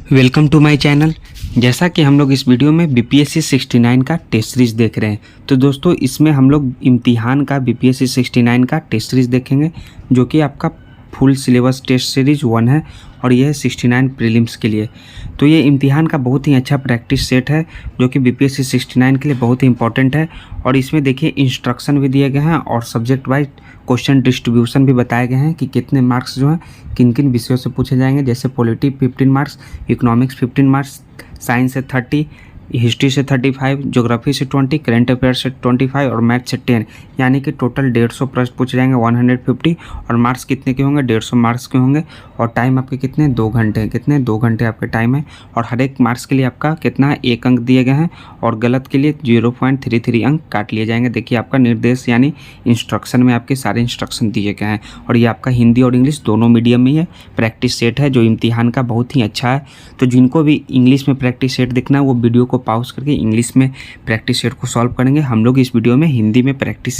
Welcome to my channel. जैसा कि हम लोग इस वीडियो में बीपीएससी 69 का टेस्ट सीरीज देख रहे हैं, तो दोस्तों इसमें हम लोग इम्तिहान का बीपीएससी 69 का टेस्ट सीरीज देखेंगे, जो कि आपका फुल सिलेबस टेस्ट सीरीज 1 है और यह है 69 प्रीलिम्स के लिए। तो ये इम्तिहान का बहुत ही अच्छा प्रैक्टिस सेट है, जो कि बीपीएससी 69 के लिए बहुत ही इंपॉर्टेंट है। और इसमें देखिए इंस्ट्रक्शन भी दिए गए हैं और सब्जेक्ट वाइज क्वेश्चन डिस्ट्रीब्यूशन भी बताए गए हैं कि कितने मार्क्स जो हैं किन किन विषयों से पूछे जाएंगे। जैसे polity 15 marks, economics 15 marks, science से 30, हिस्ट्री से 35, ज्योग्राफी से 20, करंट अफेयर से 25 और मैथ से 10, यानी कि टोटल 150 प्रश्न पूछे जाएंगे 150। और मार्क्स कितने के होंगे? 150 मार्क्स के होंगे। और टाइम आपके कितने? 2 घंटे। कितने? 2 घंटे आपके टाइम है। और हर एक मार्क्स के लिए आपका कितना है? 1 अंक दिए गए हैं और गलत के लिए 0.33 अंक काट लिए जाएंगे। देखिए आपका निर्देश यानी इंस्ट्रक्शन में आपके सारे इंस्ट्रक्शन दिए गए हैं। और ये आपका हिंदी और इंग्लिश दोनों मीडियम में है। प्रैक्टिस सेट है जो इम्तिहान का बहुत ही अच्छा है। तो जिनको भी इंग्लिश में प्रैक्टिस सेट देखना है वो वीडियो को पॉज करके इंग्लिश में प्रैक्टिस सेट को सॉल्व करेंगे। हम लोग इस वीडियो में हिंदी में प्रैक्टिस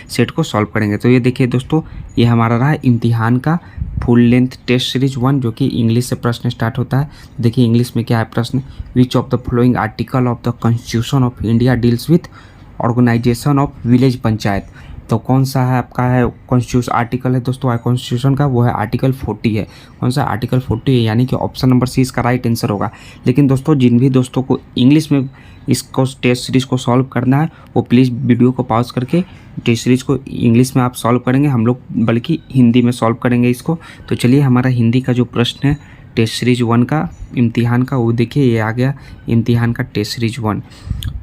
सेट को सॉल्व करेंगे। तो ये देखिए दोस्तों, ये हमारा रहा इम्तिहान का फुल लेंथ टेस्ट सीरीज 1, जो कि इंग्लिश से प्रश्न स्टार्ट होता है। देखिए इंग्लिश में क्या है प्रश्न? Which of the following article of the constitution of India deals with organisation of village panchayat. तो कौन सा है आपका है कॉन्स्टिट्यूशन आर्टिकल है दोस्तों कॉन्स्टिट्यूशन का? वो है आर्टिकल 40 है। कौन सा? आर्टिकल 40 है, यानी कि ऑप्शन नंबर सी इसका राइट आंसर होगा। लेकिन दोस्तों जिन भी दोस्तों को इंग्लिश में इसको टेस्ट सीरीज को सॉल्व करना है वो प्लीज़ वीडियो को पॉज करके टेस्ट सीरीज को इंग्लिश में आप सॉल्व करेंगे, हम लोग बल्कि हिंदी में सॉल्व करेंगे इसको। तो चलिए हमारा हिंदी का जो प्रश्न है टेस्ट सीरीज 1 का इम्तिहान का, वो देखिए ये आ गया इम्तिहान का टेस्ट सीरीज 1।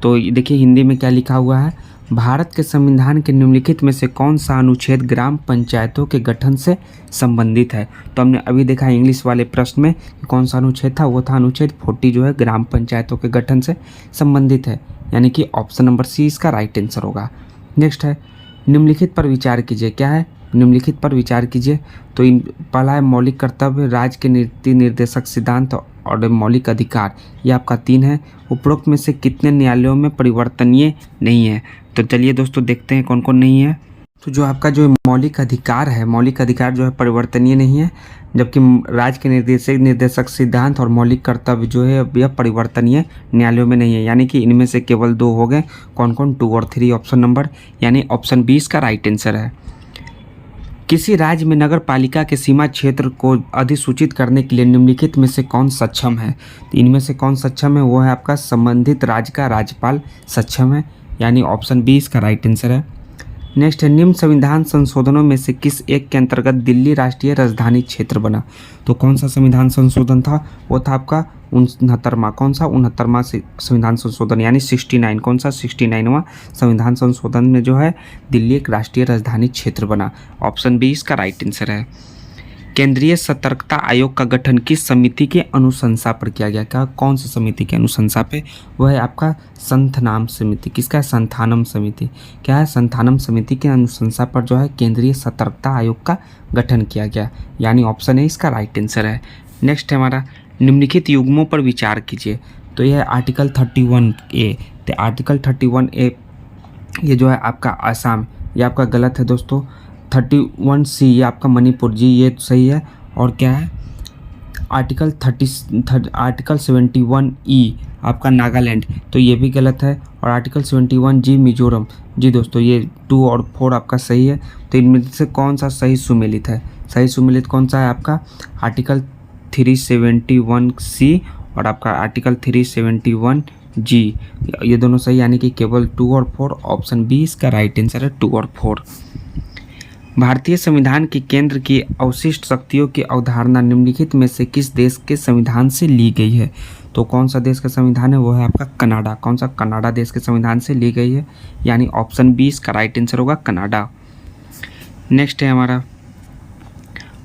तो देखिए हिंदी में क्या लिखा हुआ है? भारत के संविधान के निम्नलिखित में से कौन सा अनुच्छेद ग्राम पंचायतों के गठन से संबंधित है? तो हमने अभी देखा इंग्लिश वाले प्रश्न में कि कौन सा अनुच्छेद था, वो था अनुच्छेद 40 जो है ग्राम पंचायतों के गठन से संबंधित है, यानी कि ऑप्शन नंबर सी इसका राइट आंसर होगा। नेक्स्ट है निम्नलिखित पर विचार कीजिए। क्या है? निम्नलिखित पर विचार कीजिए। तो पहला है मौलिक कर्तव्य, राज्य के नीति निर्देशक सिद्धांत और मौलिक अधिकार। ये आपका 3 है। उपरोक्त में से कितने न्यायालयों में परिवर्तनीय नहीं है? तो चलिए दोस्तों देखते हैं कौन कौन नहीं है। तो जो आपका जो मौलिक अधिकार है, मौलिक अधिकार जो है परिवर्तनीय नहीं है, जबकि राज्य के निर्देशक सिद्धांत और मौलिक कर्तव्य जो है यह परिवर्तनीय न्यायालयों में नहीं है, यानी कि इनमें से केवल 2 हो गए। कौन कौन? 2 और 3 ऑप्शन नंबर, यानी ऑप्शन 20 का राइट आंसर है। किसी राज्य में नगर पालिका के सीमा क्षेत्र को अधिसूचित करने के लिए निम्नलिखित में से कौन सक्षम है? तो इनमें से कौन सक्षम है? वो है आपका संबंधित राज्य का राज्यपाल सक्षम है, यानी ऑप्शन 20 का राइट आंसर है। नेक्स्ट है निम्न संविधान संशोधनों में से किस एक के अंतर्गत दिल्ली राष्ट्रीय राजधानी क्षेत्र बना? तो कौन सा संविधान संशोधन था? वो था आपका 69वां। कौन सा? 69वां संविधान संशोधन, यानी 69। कौन सा? 69वां संविधान संशोधन में जो है दिल्ली एक राष्ट्रीय राजधानी क्षेत्र बना। ऑप्शन 20 का राइट आंसर है। केंद्रीय सतर्कता आयोग का गठन किस समिति के अनुशंसा पर किया गया? क्या? कौन सी समिति के अनुशंसा पे? वह है आपका संथानम समिति। किसका? संथानम समिति। क्या है? संथानम समिति के अनुशंसा पर जो है केंद्रीय सतर्कता आयोग का गठन किया गया, यानी ऑप्शन ए इसका राइट आंसर है। नेक्स्ट है हमारा निम्नलिखित युग्मों पर विचार कीजिए। तो यह है आर्टिकल 31A। तो आर्टिकल 31A ये जो है आपका आसाम, ये आपका गलत है दोस्तों। 31C ये आपका मणिपुर, जी ये तो सही है। और क्या है? आर्टिकल 71E आपका नागालैंड, तो ये भी गलत है। और आर्टिकल 71G मिजोरम, जी दोस्तों ये 2 और 4 आपका सही है। तो इनमें से कौन सा सही सुमेलित है? सही सुमेलित कौन सा है आपका? आर्टिकल 371C और आपका आर्टिकल 371G, ये दोनों सही, यानी कि केवल 2 और 4। ऑप्शन 20 का राइट आंसर है 2 और 4। भारतीय संविधान की केंद्र की अवशिष्ट शक्तियों की अवधारणा निम्नलिखित में से किस देश के संविधान से ली गई है? तो कौन सा देश का संविधान है? वो है आपका कनाडा। कौन सा? कनाडा देश के संविधान से ली गई है, यानी ऑप्शन 20 का राइट आंसर होगा कनाडा। नेक्स्ट है हमारा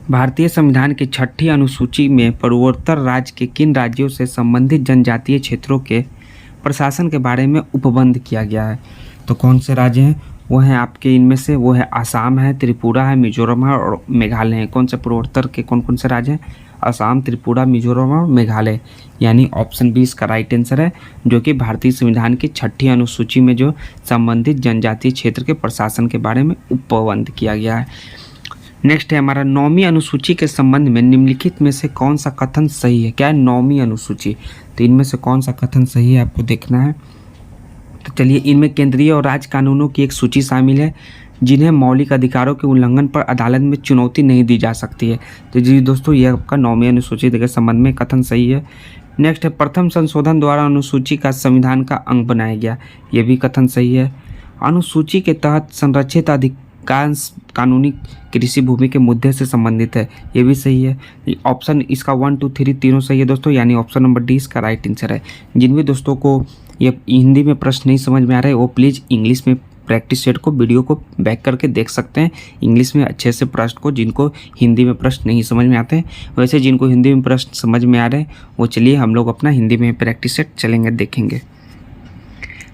भारतीय संविधान की 6ठी अनुसूची में पूर्वोत्तर राज्य के किन राज्यों से संबंधित जनजातीय क्षेत्रों के प्रशासन के बारे में उपबंध किया गया है? तो कौन से राज्य हैं? वो हैं आपके इनमें से, वो है आसाम है, त्रिपुरा है, मिजोरम है और मेघालय है। कौन से पूर्वोत्तर के कौन कौन से राज्य हैं? असम, त्रिपुरा, मिजोरम और मेघालय, यानी ऑप्शन 20 का राइट आंसर है, जो कि भारतीय संविधान की 6ठी अनुसूची में जो संबंधित जनजातीय क्षेत्र के प्रशासन के बारे में उपबंध किया गया है। नेक्स्ट है हमारा 9वीं अनुसूची के संबंध में निम्नलिखित में से कौन सा कथन सही है। क्या है 9वीं अनुसूची, तो इनमें से कौन सा कथन सही है आपको देखना है। तो चलिए, इनमें केंद्रीय और राज्य कानूनों की एक सूची शामिल है जिन्हें मौलिक अधिकारों के उल्लंघन पर अदालत में चुनौती नहीं दी जा सकती है। तो जी दोस्तों, यह आपका 9वीं अनुसूची के संबंध में कथन सही है। नेक्स्ट है प्रथम संशोधन द्वारा अनुसूची का संविधान का अंग बनाया गया, यह भी कथन सही है। अनुसूची के तहत संरक्षित अधिकांश कानूनी कृषि भूमि के मुद्दे से संबंधित है, ये भी सही है। ऑप्शन इसका 1, 2, 3 तीनों सही है दोस्तों, यानी ऑप्शन नंबर डी इसका राइट आंसर है। जिन भी दोस्तों को ये हिंदी में प्रश्न नहीं समझ में आ रहे वो प्लीज़ इंग्लिश में प्रैक्टिस सेट को वीडियो को बैक करके देख सकते हैं इंग्लिश में अच्छे से प्रश्न को, जिनको हिंदी में प्रश्न नहीं समझ में आते हैं। वैसे जिनको हिंदी में प्रश्न समझ में आ रहे हैं वो चलिए हम लोग अपना हिंदी में प्रैक्टिस सेट चलेंगे देखेंगे।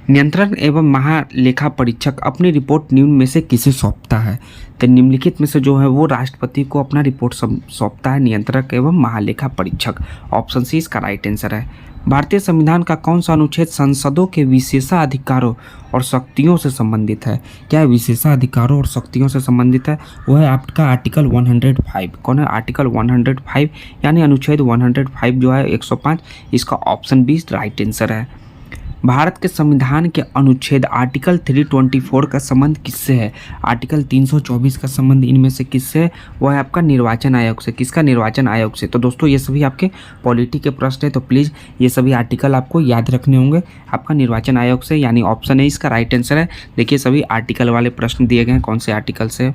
नियंत्रण एवं महालेखा परीक्षक अपनी रिपोर्ट निम्न में से किसे सौंपता है। तो निम्नलिखित में से जो है वो राष्ट्रपति को अपना रिपोर्ट सौंपता है नियंत्रक एवं महालेखा परीक्षक। ऑप्शन सी इसका राइट आंसर है। भारतीय संविधान का कौन सा अनुच्छेद संसदों के विशेषाधिकारों और शक्तियों से संबंधित है। क्या विशेषाधिकारों और शक्तियों से संबंधित है, वो है आपका आर्टिकल 105। कौन है आर्टिकल 105, यानी अनुच्छेद 105 जो है 105, इसका ऑप्शन बी राइट आंसर है। भारत के संविधान के अनुच्छेद आर्टिकल 324 का संबंध किससे है। आर्टिकल 324 का संबंध इनमें से किससे है, वह है आपका निर्वाचन आयोग से। किसका, निर्वाचन आयोग से। तो दोस्तों ये सभी आपके पॉलिटी के प्रश्न है, तो प्लीज़ ये सभी आर्टिकल आपको याद रखने होंगे आपका निर्वाचन आयोग से, यानी ऑप्शन ए इसका राइट आंसर है। देखिए सभी आर्टिकल वाले प्रश्न दिए गए हैं, कौन से आर्टिकल से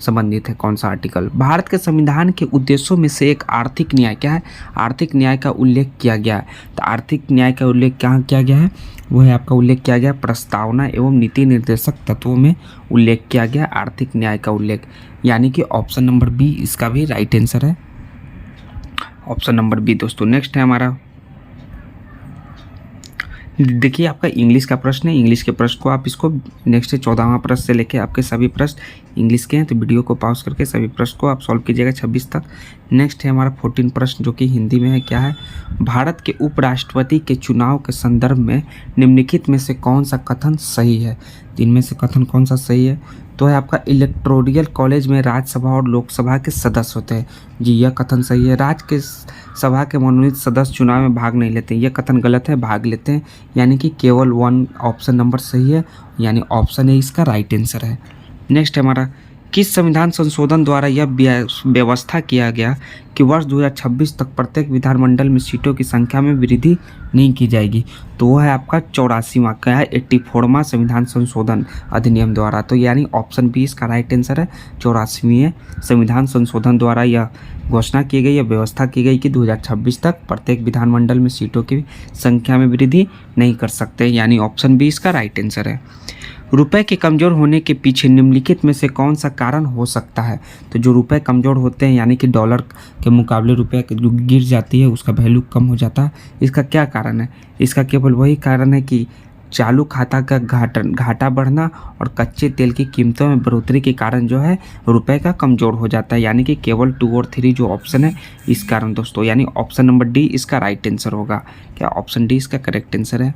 संबंधित है कौन सा आर्टिकल। भारत के संविधान के उद्देश्यों में से एक आर्थिक न्याय, क्या है, आर्थिक न्याय का उल्लेख किया गया है। तो आर्थिक न्याय का उल्लेख क्या किया गया है, वो है आपका उल्लेख किया गया प्रस्तावना एवं नीति निर्देशक तत्वों में उल्लेख किया गया आर्थिक न्याय का उल्लेख, यानी कि ऑप्शन नंबर बी इसका भी राइट आंसर है, ऑप्शन नंबर बी दोस्तों। नेक्स्ट है हमारा, देखिए आपका इंग्लिश का प्रश्न है। इंग्लिश के प्रश्न को आप इसको नेक्स्ट 14वां प्रश्न से लेके आपके सभी प्रश्न इंग्लिश के हैं, तो वीडियो को पॉज करके सभी प्रश्न को आप सॉल्व कीजिएगा 26 तक। नेक्स्ट है हमारा 14 प्रश्न जो कि हिंदी में है। क्या है, भारत के उपराष्ट्रपति के चुनाव के संदर्भ में निम्नलिखित में से कौन सा कथन सही है। इनमें से कथन कौन सा सही है, तो है आपका इलेक्टोरल कॉलेज में राज्यसभा और लोकसभा के सदस्य होते हैं। जी यह कथन सही है। राज्य के सभा के मनोनीत सदस्य चुनाव में भाग नहीं लेते, यह कथन गलत है, भाग लेते हैं, यानी कि केवल 1 ऑप्शन नंबर सही है, यानी ऑप्शन ए इसका राइट आंसर है। नेक्स्ट है हमारा, किस संविधान संशोधन द्वारा यह व्यवस्था किया गया कि वर्ष 2026 तक प्रत्येक विधानमंडल में सीटों की संख्या में वृद्धि नहीं की जाएगी। तो वह है आपका 84वां, क्या है 84वां संविधान संशोधन अधिनियम द्वारा। तो यानी ऑप्शन बी इसका राइट आंसर है। 84वें संविधान संशोधन द्वारा यह घोषणा की गई, यह व्यवस्था की गई कि 2026 तक प्रत्येक विधानमंडल में सीटों की संख्या में वृद्धि नहीं कर सकते, यानी ऑप्शन बी इसका राइट आंसर है। रुपए के कमज़ोर होने के पीछे निम्नलिखित में से कौन सा कारण हो सकता है। तो जो रुपए कमज़ोर होते हैं, यानी कि डॉलर के मुकाबले रुपए जो गिर जाती है उसका वैल्यू कम हो जाता है, इसका क्या कारण है। इसका केवल वही कारण है कि चालू खाता का घाटा बढ़ना और कच्चे तेल की कीमतों में बढ़ोतरी के कारण जो है रुपए का कमज़ोर हो जाता है, यानी कि केवल 2 और 3 जो ऑप्शन है इस कारण दोस्तों, यानी ऑप्शन नंबर डी इसका राइट आंसर होगा। क्या ऑप्शन डी इसका करेक्ट आंसर है।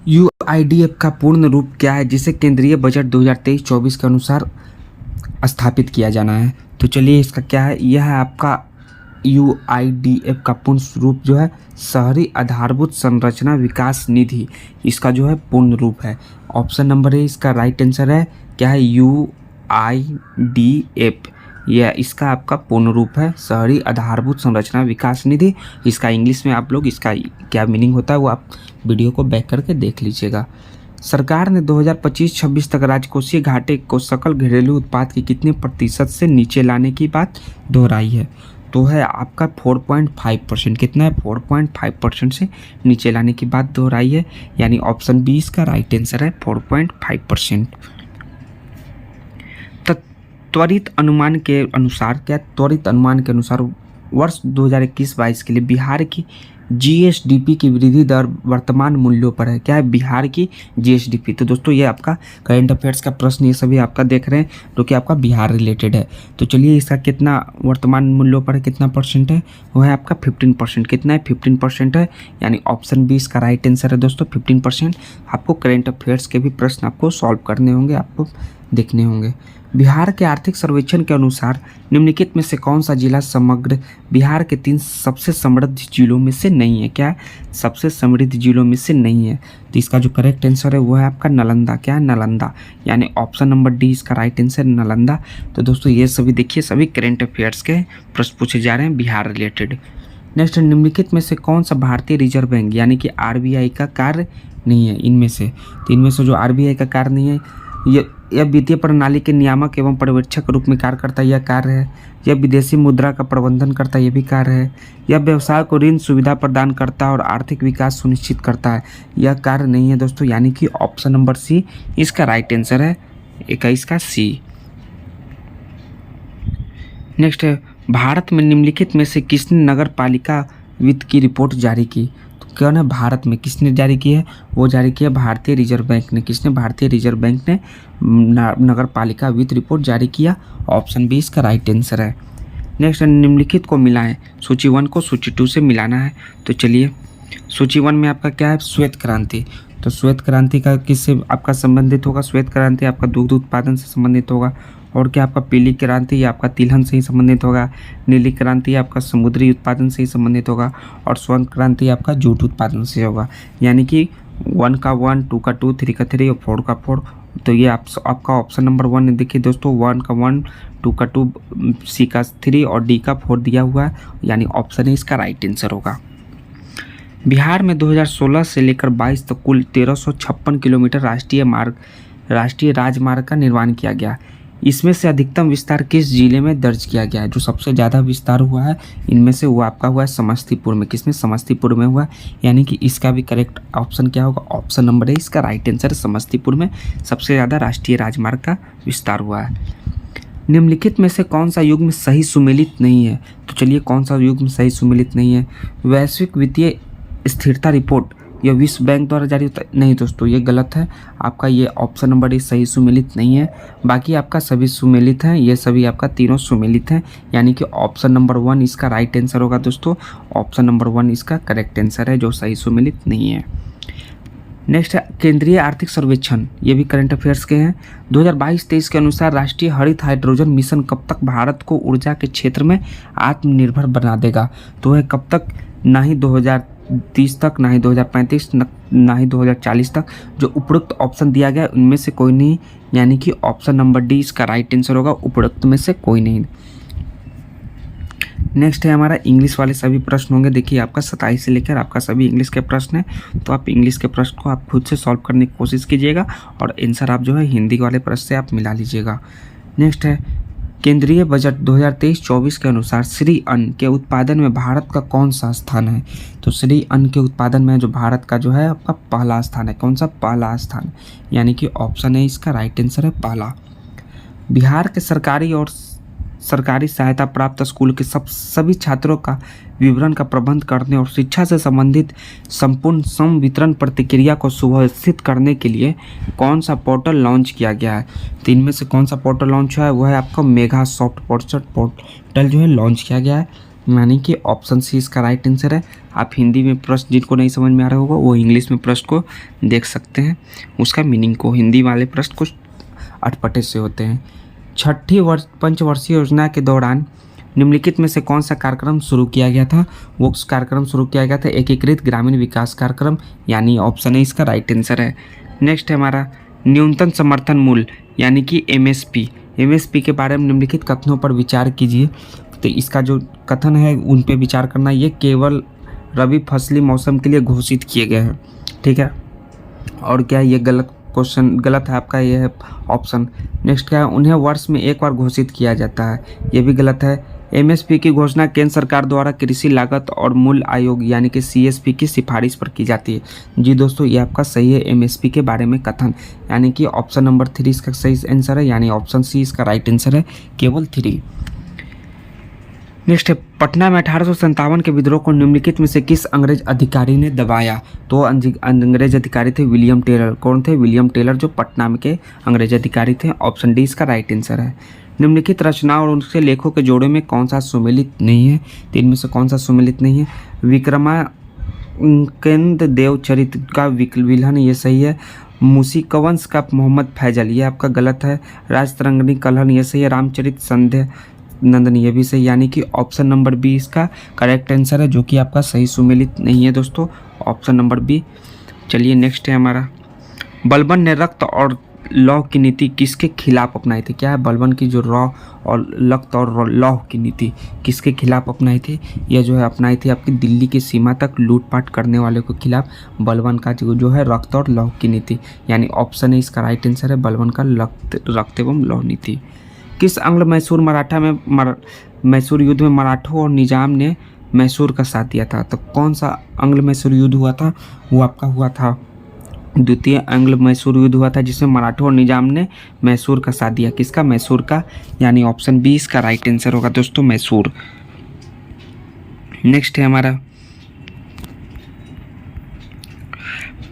UIDF का पूर्ण रूप क्या है जिसे केंद्रीय बजट 2023-24 के अनुसार स्थापित किया जाना है। तो चलिए इसका क्या है, यह है आपका UIDF का पूर्ण रूप जो है शहरी आधारभूत संरचना विकास निधि, इसका जो है पूर्ण रूप है। ऑप्शन नंबर ए इसका राइट आंसर है। क्या है UIDF, यह इसका आपका पूर्ण रूप है शहरी आधारभूत संरचना विकास निधि। इसका इंग्लिश में आप लोग इसका क्या मीनिंग होता है वो आप वीडियो को बैक करके देख लीजिएगा। सरकार ने 2025-26 तक राजकोषीय घाटे को सकल घरेलू उत्पाद की कितने प्रतिशत से नीचे लाने की बात दोहराई है। तो है आपका 4.5%, कितना है 4.5% से नीचे लाने की बात दोहराई है, यानी ऑप्शन बी इसका राइट आंसर है 4.5%। त्वरित अनुमान के अनुसार, क्या त्वरित अनुमान के अनुसार वर्ष 2021-22 के लिए बिहार की GSDP की वृद्धि दर वर्तमान मूल्यों पर है। क्या है, बिहार की GSDP। तो दोस्तों ये आपका करंट अफेयर्स का प्रश्न ये सभी आपका देख रहे हैं जो कि आपका बिहार रिलेटेड है। तो चलिए इसका कितना वर्तमान मूल्यों पर है, कितना परसेंट है, वो है आपका 15%। कितना है 15% है, यानी ऑप्शन बी इसका राइट आंसर है दोस्तों 15%। आपको करंट अफेयर्स के भी प्रश्न आपको सॉल्व करने होंगे, आपको देखने होंगे। बिहार के आर्थिक सर्वेक्षण के अनुसार निम्नलिखित में से कौन सा जिला समग्र बिहार के 3 सबसे समृद्ध जिलों में से नहीं है? क्या सबसे समृद्ध जिलों में से नहीं है? तो इसका जो करेक्ट आंसर है वो है आपका नालंदा। क्या है? नालंदा, यानी ऑप्शन नंबर डी इसका राइट आंसर नालंदा। तो दोस्तों ये सभी देखिए, सभी करेंट अफेयर्स के प्रश्न पूछे जा रहे हैं बिहार रिलेटेड। नेक्स्ट, निम्नलिखित में से कौन सा भारतीय रिजर्व बैंक यानी कि आरबीआई का कार्य नहीं है? इनमें से, तो इनमें से जो आरबीआई का कार्य नहीं है, यह वित्तीय प्रणाली के नियामक एवं पर्यवेक्षक के रूप में कार्य करता है, यह कार्य है। यह विदेशी मुद्रा का प्रबंधन करता है, यह भी कार्य है। यह व्यवसाय को ऋण सुविधा प्रदान करता है और आर्थिक विकास सुनिश्चित करता है, यह कार्य नहीं है दोस्तों, यानी कि ऑप्शन नंबर सी इसका राइट आंसर है, 21 का सी। नेक्स्ट है, भारत में निम्नलिखित में से किसने नगर पालिका वित्त की रिपोर्ट जारी की? तो कौन है भारत में, किसने जारी की है? वो जारी की है भारतीय रिजर्व बैंक ने। किसने? भारतीय रिजर्व बैंक ने नगर पालिका वित्त रिपोर्ट जारी किया, ऑप्शन बी इसका राइट आंसर है। नेक्स्ट, निम्नलिखित को मिलाएं, सूची 1 को सूची 2 से मिलाना है। तो चलिए, सूची 1 में आपका क्या है? श्वेत क्रांति। तो श्वेत क्रांति का किससे आपका संबंधित होगा? श्वेत क्रांति आपका दुग्ध उत्पादन से संबंधित होगा। और क्या आपका पीली क्रांति आपका तिलहन से ही संबंधित होगा। नीली क्रांति आपका समुद्री उत्पादन से ही संबंधित होगा। और स्वर्ण क्रांति आपका जूट उत्पादन से होगा। यानी कि 1 का 1, 2 का 2, 3 का 3 और 4 का 4। तो ये आपका ऑप्शन नंबर 1 देखिए दोस्तों, 1 का 1, 2 का 2, सी का 3 और डी का 4 दिया हुआ है, यानी ऑप्शन ए इसका राइट आंसर होगा। बिहार में 2016 से लेकर 22 तक कुल 1356 किलोमीटर राष्ट्रीय राजमार्ग का निर्माण किया गया। इसमें से अधिकतम विस्तार किस जिले में दर्ज किया गया है? जो सबसे ज़्यादा विस्तार हुआ है इनमें से वो आपका हुआ है समस्तीपुर में। किसमें? समस्तीपुर में हुआ, यानी कि इसका भी करेक्ट ऑप्शन क्या होगा? ऑप्शन नंबर ए इसका राइट आंसर। समस्तीपुर में सबसे ज़्यादा राष्ट्रीय राजमार्ग का विस्तार हुआ है। निम्नलिखित में से कौन सा युग्म सही सुमेलित नहीं है? तो चलिए, कौन सा युग्म सही सुमेलित नहीं है? वैश्विक वित्तीय स्थिरता रिपोर्ट यह विश्व बैंक द्वारा जारी होता है? नहीं दोस्तों, ये गलत है आपका। ये ऑप्शन नंबर ए सही सुमेलित नहीं है। बाकी आपका सभी सुमेलित हैं, ये सभी आपका तीनों सुमेलित हैं, यानी कि ऑप्शन नंबर 1 इसका राइट आंसर होगा दोस्तों। ऑप्शन नंबर 1 इसका करेक्ट आंसर है, जो सही सुमेलित नहीं है। नेक्स्ट है केंद्रीय आर्थिक सर्वेक्षण, ये भी करंट अफेयर्स के हैं। 2022-23 के अनुसार राष्ट्रीय हरित हाइड्रोजन मिशन कब तक भारत को ऊर्जा के क्षेत्र में आत्मनिर्भर बना देगा? तो वह कब तक? ना ही 2030 तक, ना ही 2035, ना ही 2040 तक। जो उपरोक्त ऑप्शन दिया गया उनमें से कोई नहीं, यानी कि ऑप्शन नंबर डी इसका राइट आंसर होगा, उपरोक्त में से कोई नहीं। नेक्स्ट है हमारा इंग्लिश वाले सभी प्रश्न होंगे। देखिए, आपका 27 से लेकर आपका सभी इंग्लिश के प्रश्न हैं, तो आप इंग्लिश के प्रश्न को आप खुद से सॉल्व करने की कोशिश कीजिएगा और आंसर आप जो है हिंदी वाले प्रश्न से आप मिला लीजिएगा। नेक्स्ट है केंद्रीय बजट 2023-24 के अनुसार श्री अन्न के उत्पादन में भारत का कौन सा स्थान है? तो श्री अन्न के उत्पादन में जो भारत का जो है आपका पहला स्थान है। कौन सा? पहला स्थान, यानी कि ऑप्शन है इसका राइट आंसर है पहला। बिहार के सरकारी और सरकारी सहायता प्राप्त स्कूल के सभी छात्रों का विवरण का प्रबंध करने और शिक्षा से संबंधित संपूर्ण संवितरण प्रक्रिया को सुव्यवस्थित करने के लिए कौन सा पोर्टल लॉन्च किया गया है? तो इनमें से कौन सा पोर्टल लॉन्च हुआ है? वो है आपका मेगा सॉफ्ट पोर्टल जो है लॉन्च किया गया है, यानी कि ऑप्शन सी इसका राइट आंसर है। आप हिंदी में प्रश्न जिनको नहीं समझ में आ रहा होगा वो इंग्लिश में प्रश्न को देख सकते हैं, उसका मीनिंग को। हिंदी वाले प्रश्न कुछ अटपटे से होते हैं। छठी पंचवर्षीय योजना के दौरान निम्नलिखित में से कौन सा कार्यक्रम शुरू किया गया था? वो कार्यक्रम शुरू किया गया था एकीकृत ग्रामीण विकास कार्यक्रम, यानी ऑप्शन है इसका राइट आंसर है। नेक्स्ट है हमारा न्यूनतम समर्थन मूल्य, यानी कि एमएसपी के बारे में निम्नलिखित कथनों पर विचार कीजिए। तो इसका जो कथन है उन पे विचार करना, ये केवल रबी फसली मौसम के लिए घोषित किए गए हैं, ठीक है। और क्या ये क्वेश्चन गलत है आपका, ये है ऑप्शन। नेक्स्ट क्या है? उन्हें वर्ष में एक बार घोषित किया जाता है, ये भी गलत है। एमएसपी की घोषणा केंद्र सरकार द्वारा कृषि लागत और मूल्य आयोग यानी कि सीएसपी की सिफारिश पर की जाती है। जी दोस्तों, ये आपका सही है एमएसपी के बारे में कथन, यानी कि ऑप्शन नंबर 3 इसका सही आंसर है, यानी ऑप्शन सी इसका राइट आंसर है, केवल 3। नेक्स्ट है पटना में 1857 के विद्रोह को निम्नलिखित में से किस अंग्रेज अधिकारी ने दबाया? तो अंग्रेज अधिकारी थे विलियम टेलर। कौन थे? विलियम टेलर, जो पटना में के अंग्रेज अधिकारी थे। ऑप्शन डी इसका राइट आंसर है। निम्नलिखित रचनाओं और उनके लेखों के जोड़े में कौन सा सुमेलित नहीं है? तो इनमें से कौन सा सुमेलित नहीं है? विक्रमानंद देव चरित्र का विलहन, ये सही है। मूसिकवंश का मोहम्मद फैजल, ये आपका गलत है। राजतरंगिणी कलहन, ये सही है। रामचरित संध्या नंदन, ये भी सही, यानी कि ऑप्शन नंबर बी इसका करेक्ट आंसर है, जो कि आपका सही सुमेलित नहीं है दोस्तों, ऑप्शन नंबर बी। चलिए नेक्स्ट है हमारा, बलबन ने रक्त और लौह की नीति किसके खिलाफ अपनाई थी? क्या है बलबन की जो रॉ और रक्त और लौह की नीति किसके खिलाफ अपनाई थी? यह जो है अपनाई थी आपकी दिल्ली की सीमा तक लूटपाट करने वाले के खिलाफ बलबन का जो है रक्त और लौह की नीति, यानी ऑप्शन है इसका राइट आंसर है बलबन का रक्त एवं लौह नीति। किस आंग्ल मैसूर मराठा में मैसूर युद्ध में मराठों और निजाम ने मैसूर का साथ दिया था? तो कौन सा आंग्ल मैसूर युद्ध हुआ था? वो आपका हुआ था द्वितीय आंग्ल मैसूर युद्ध हुआ था, जिसमें मराठों और निजाम ने मैसूर का साथ दिया। किसका? मैसूर का, यानी ऑप्शन बी इसका राइट आंसर होगा दोस्तों, मैसूर। नेक्स्ट है हमारा,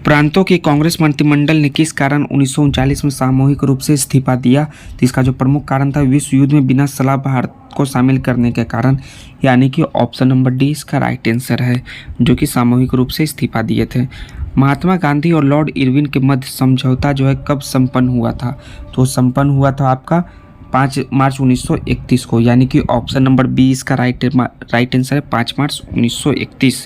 प्रांतों की कांग्रेस मंत्रिमंडल ने किस कारण 1939 में सामूहिक रूप से इस्तीफा दिया? तो इसका जो प्रमुख कारण था विश्व युद्ध में बिना सलाह भारत को शामिल करने के कारण, यानी कि ऑप्शन नंबर डी इसका राइट आंसर है, जो कि सामूहिक रूप से इस्तीफा दिए थे। महात्मा गांधी और लॉर्ड इरविन के मध्य समझौता जो है कब संपन्न हुआ था? तो संपन्न हुआ था आपका 5 मार्च 1931 को, यानी कि ऑप्शन नंबर बी इसका राइट आंसर है, 5 मार्च 1931।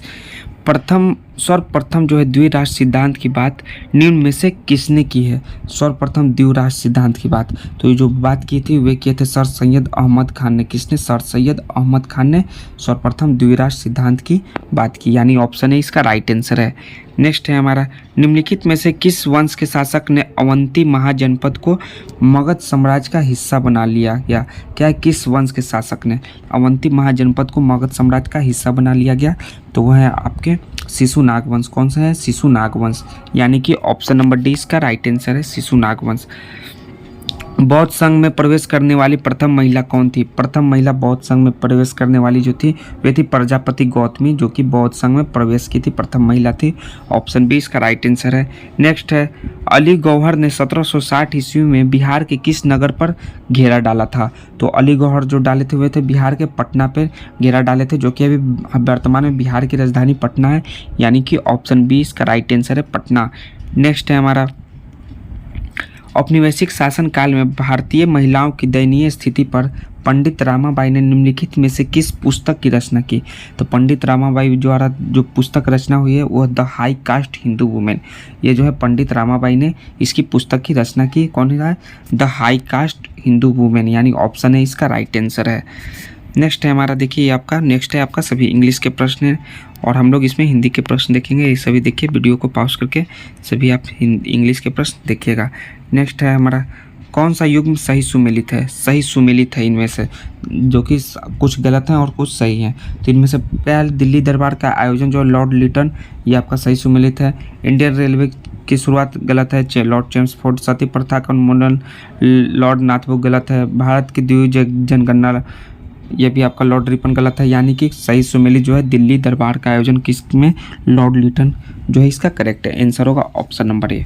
सर्वप्रथम जो है द्विराष्ट्र सिद्धांत की बात निम्न में से किसने की है? सर्वप्रथम द्विराष्ट्र सिद्धांत की बात, तो ये जो बात की थी वे किए थे सर सैयद अहमद खान ने। किसने? सर सैयद अहमद खान ने सर्वप्रथम द्विराष्ट्र सिद्धांत की बात की, यानी ऑप्शन है इसका राइट आंसर है। नेक्स्ट है हमारा, निम्नलिखित में से किस वंश के शासक ने अवंती महाजनपद को मगध साम्राज्य का हिस्सा बना लिया गया? क्या है? किस वंश के शासक ने अवंती महाजनपद को मगध साम्राज्य का हिस्सा बना लिया गया? तो वह है आपके शिशुनाग वंश। कौन सा है? शिशुनाग वंश, यानी कि ऑप्शन नंबर डी इसका राइट आंसर है, शिशुनाग वंश। बौद्ध संघ में प्रवेश करने वाली प्रथम महिला कौन थी? प्रथम महिला बौद्ध संघ में प्रवेश करने वाली जो थी वे थी प्रजापति गौतमी, जो कि बौद्ध संघ में प्रवेश की थी, प्रथम महिला थी, ऑप्शन बी इसका राइट आंसर है। नेक्स्ट है, अली गौहर ने 1760 ईस्वी में बिहार के किस नगर पर घेरा डाला था? तो अली गौहर जो डाले थे वे थे बिहार के पटना पर घेरा डाले थे, जो कि अभी वर्तमान में बिहार की राजधानी पटना है, यानी कि ऑप्शन बी इसका राइट आंसर है, पटना। नेक्स्ट है हमारा, औपनिवेशिक शासन काल में भारतीय महिलाओं की दयनीय स्थिति पर पंडित रामाबाई ने निम्नलिखित में से किस पुस्तक की रचना की? तो पंडित रामाबाई द्वारा जो पुस्तक रचना हुई है वह the high cast Hindu women, ये जो है पंडित रामाबाई ने इसकी पुस्तक की रचना की। कौन है? The high cast Hindu women, यानी ऑप्शन है इसका राइट आंसर है। नेक्स्ट है हमारा, देखिए आपका नेक्स्ट है आपका सभी इंग्लिश के प्रश्न हैं, और हम लोग इसमें हिंदी के प्रश्न देखेंगे। ये सभी देखिए, वीडियो को पॉज करके सभी आप इंग्लिश के प्रश्न देखिएगा। नेक्स्ट है हमारा, कौन सा युग्म सही सुमेलित है? सही सुमेलित है इनमें से, जो कि कुछ गलत हैं और कुछ सही हैं। तो इनमें से पहले दिल्ली दरबार का आयोजन जो लॉर्ड लिटन, ये आपका सही सुमेलित है। इंडियन रेलवे की शुरुआत गलत है, लॉर्ड चेम्सफोर्ड। सती प्रथा का उन्मूलन लॉर्ड नाथब्रुक, गलत है। भारत की द्वितीय जनगणना, यह भी आपका लॉर्ड रिपन, गलत है, यानी कि सही सुमेलित जो है दिल्ली दरबार का आयोजन किसमें? लॉर्ड लिटन जो है इसका करेक्ट है, आंसर होगा ऑप्शन नंबर ए।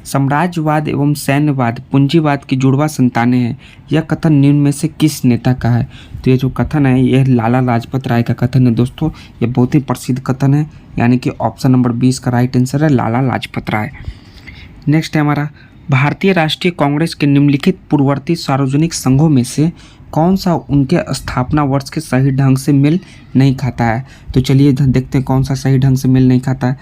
साम्राज्यवाद एवं सैन्यवाद पूंजीवाद की जुड़वा संतानें हैं, यह कथन निम्न में से किस नेता का है? तो ये जो कथन है यह लाला लाजपत राय का कथन है दोस्तों, ये बहुत ही प्रसिद्ध कथन है, यानी कि ऑप्शन नंबर 20 का राइट आंसर है, लाला लाजपत राय। नेक्स्ट है हमारा, भारतीय राष्ट्रीय कांग्रेस के निम्नलिखित पूर्ववर्ती सार्वजनिक संघों में से कौन सा उनके स्थापना वर्ष के सही ढंग से मेल नहीं खाता है? तो चलिए देखते हैं कौन सा सही ढंग से मेल नहीं खाता है।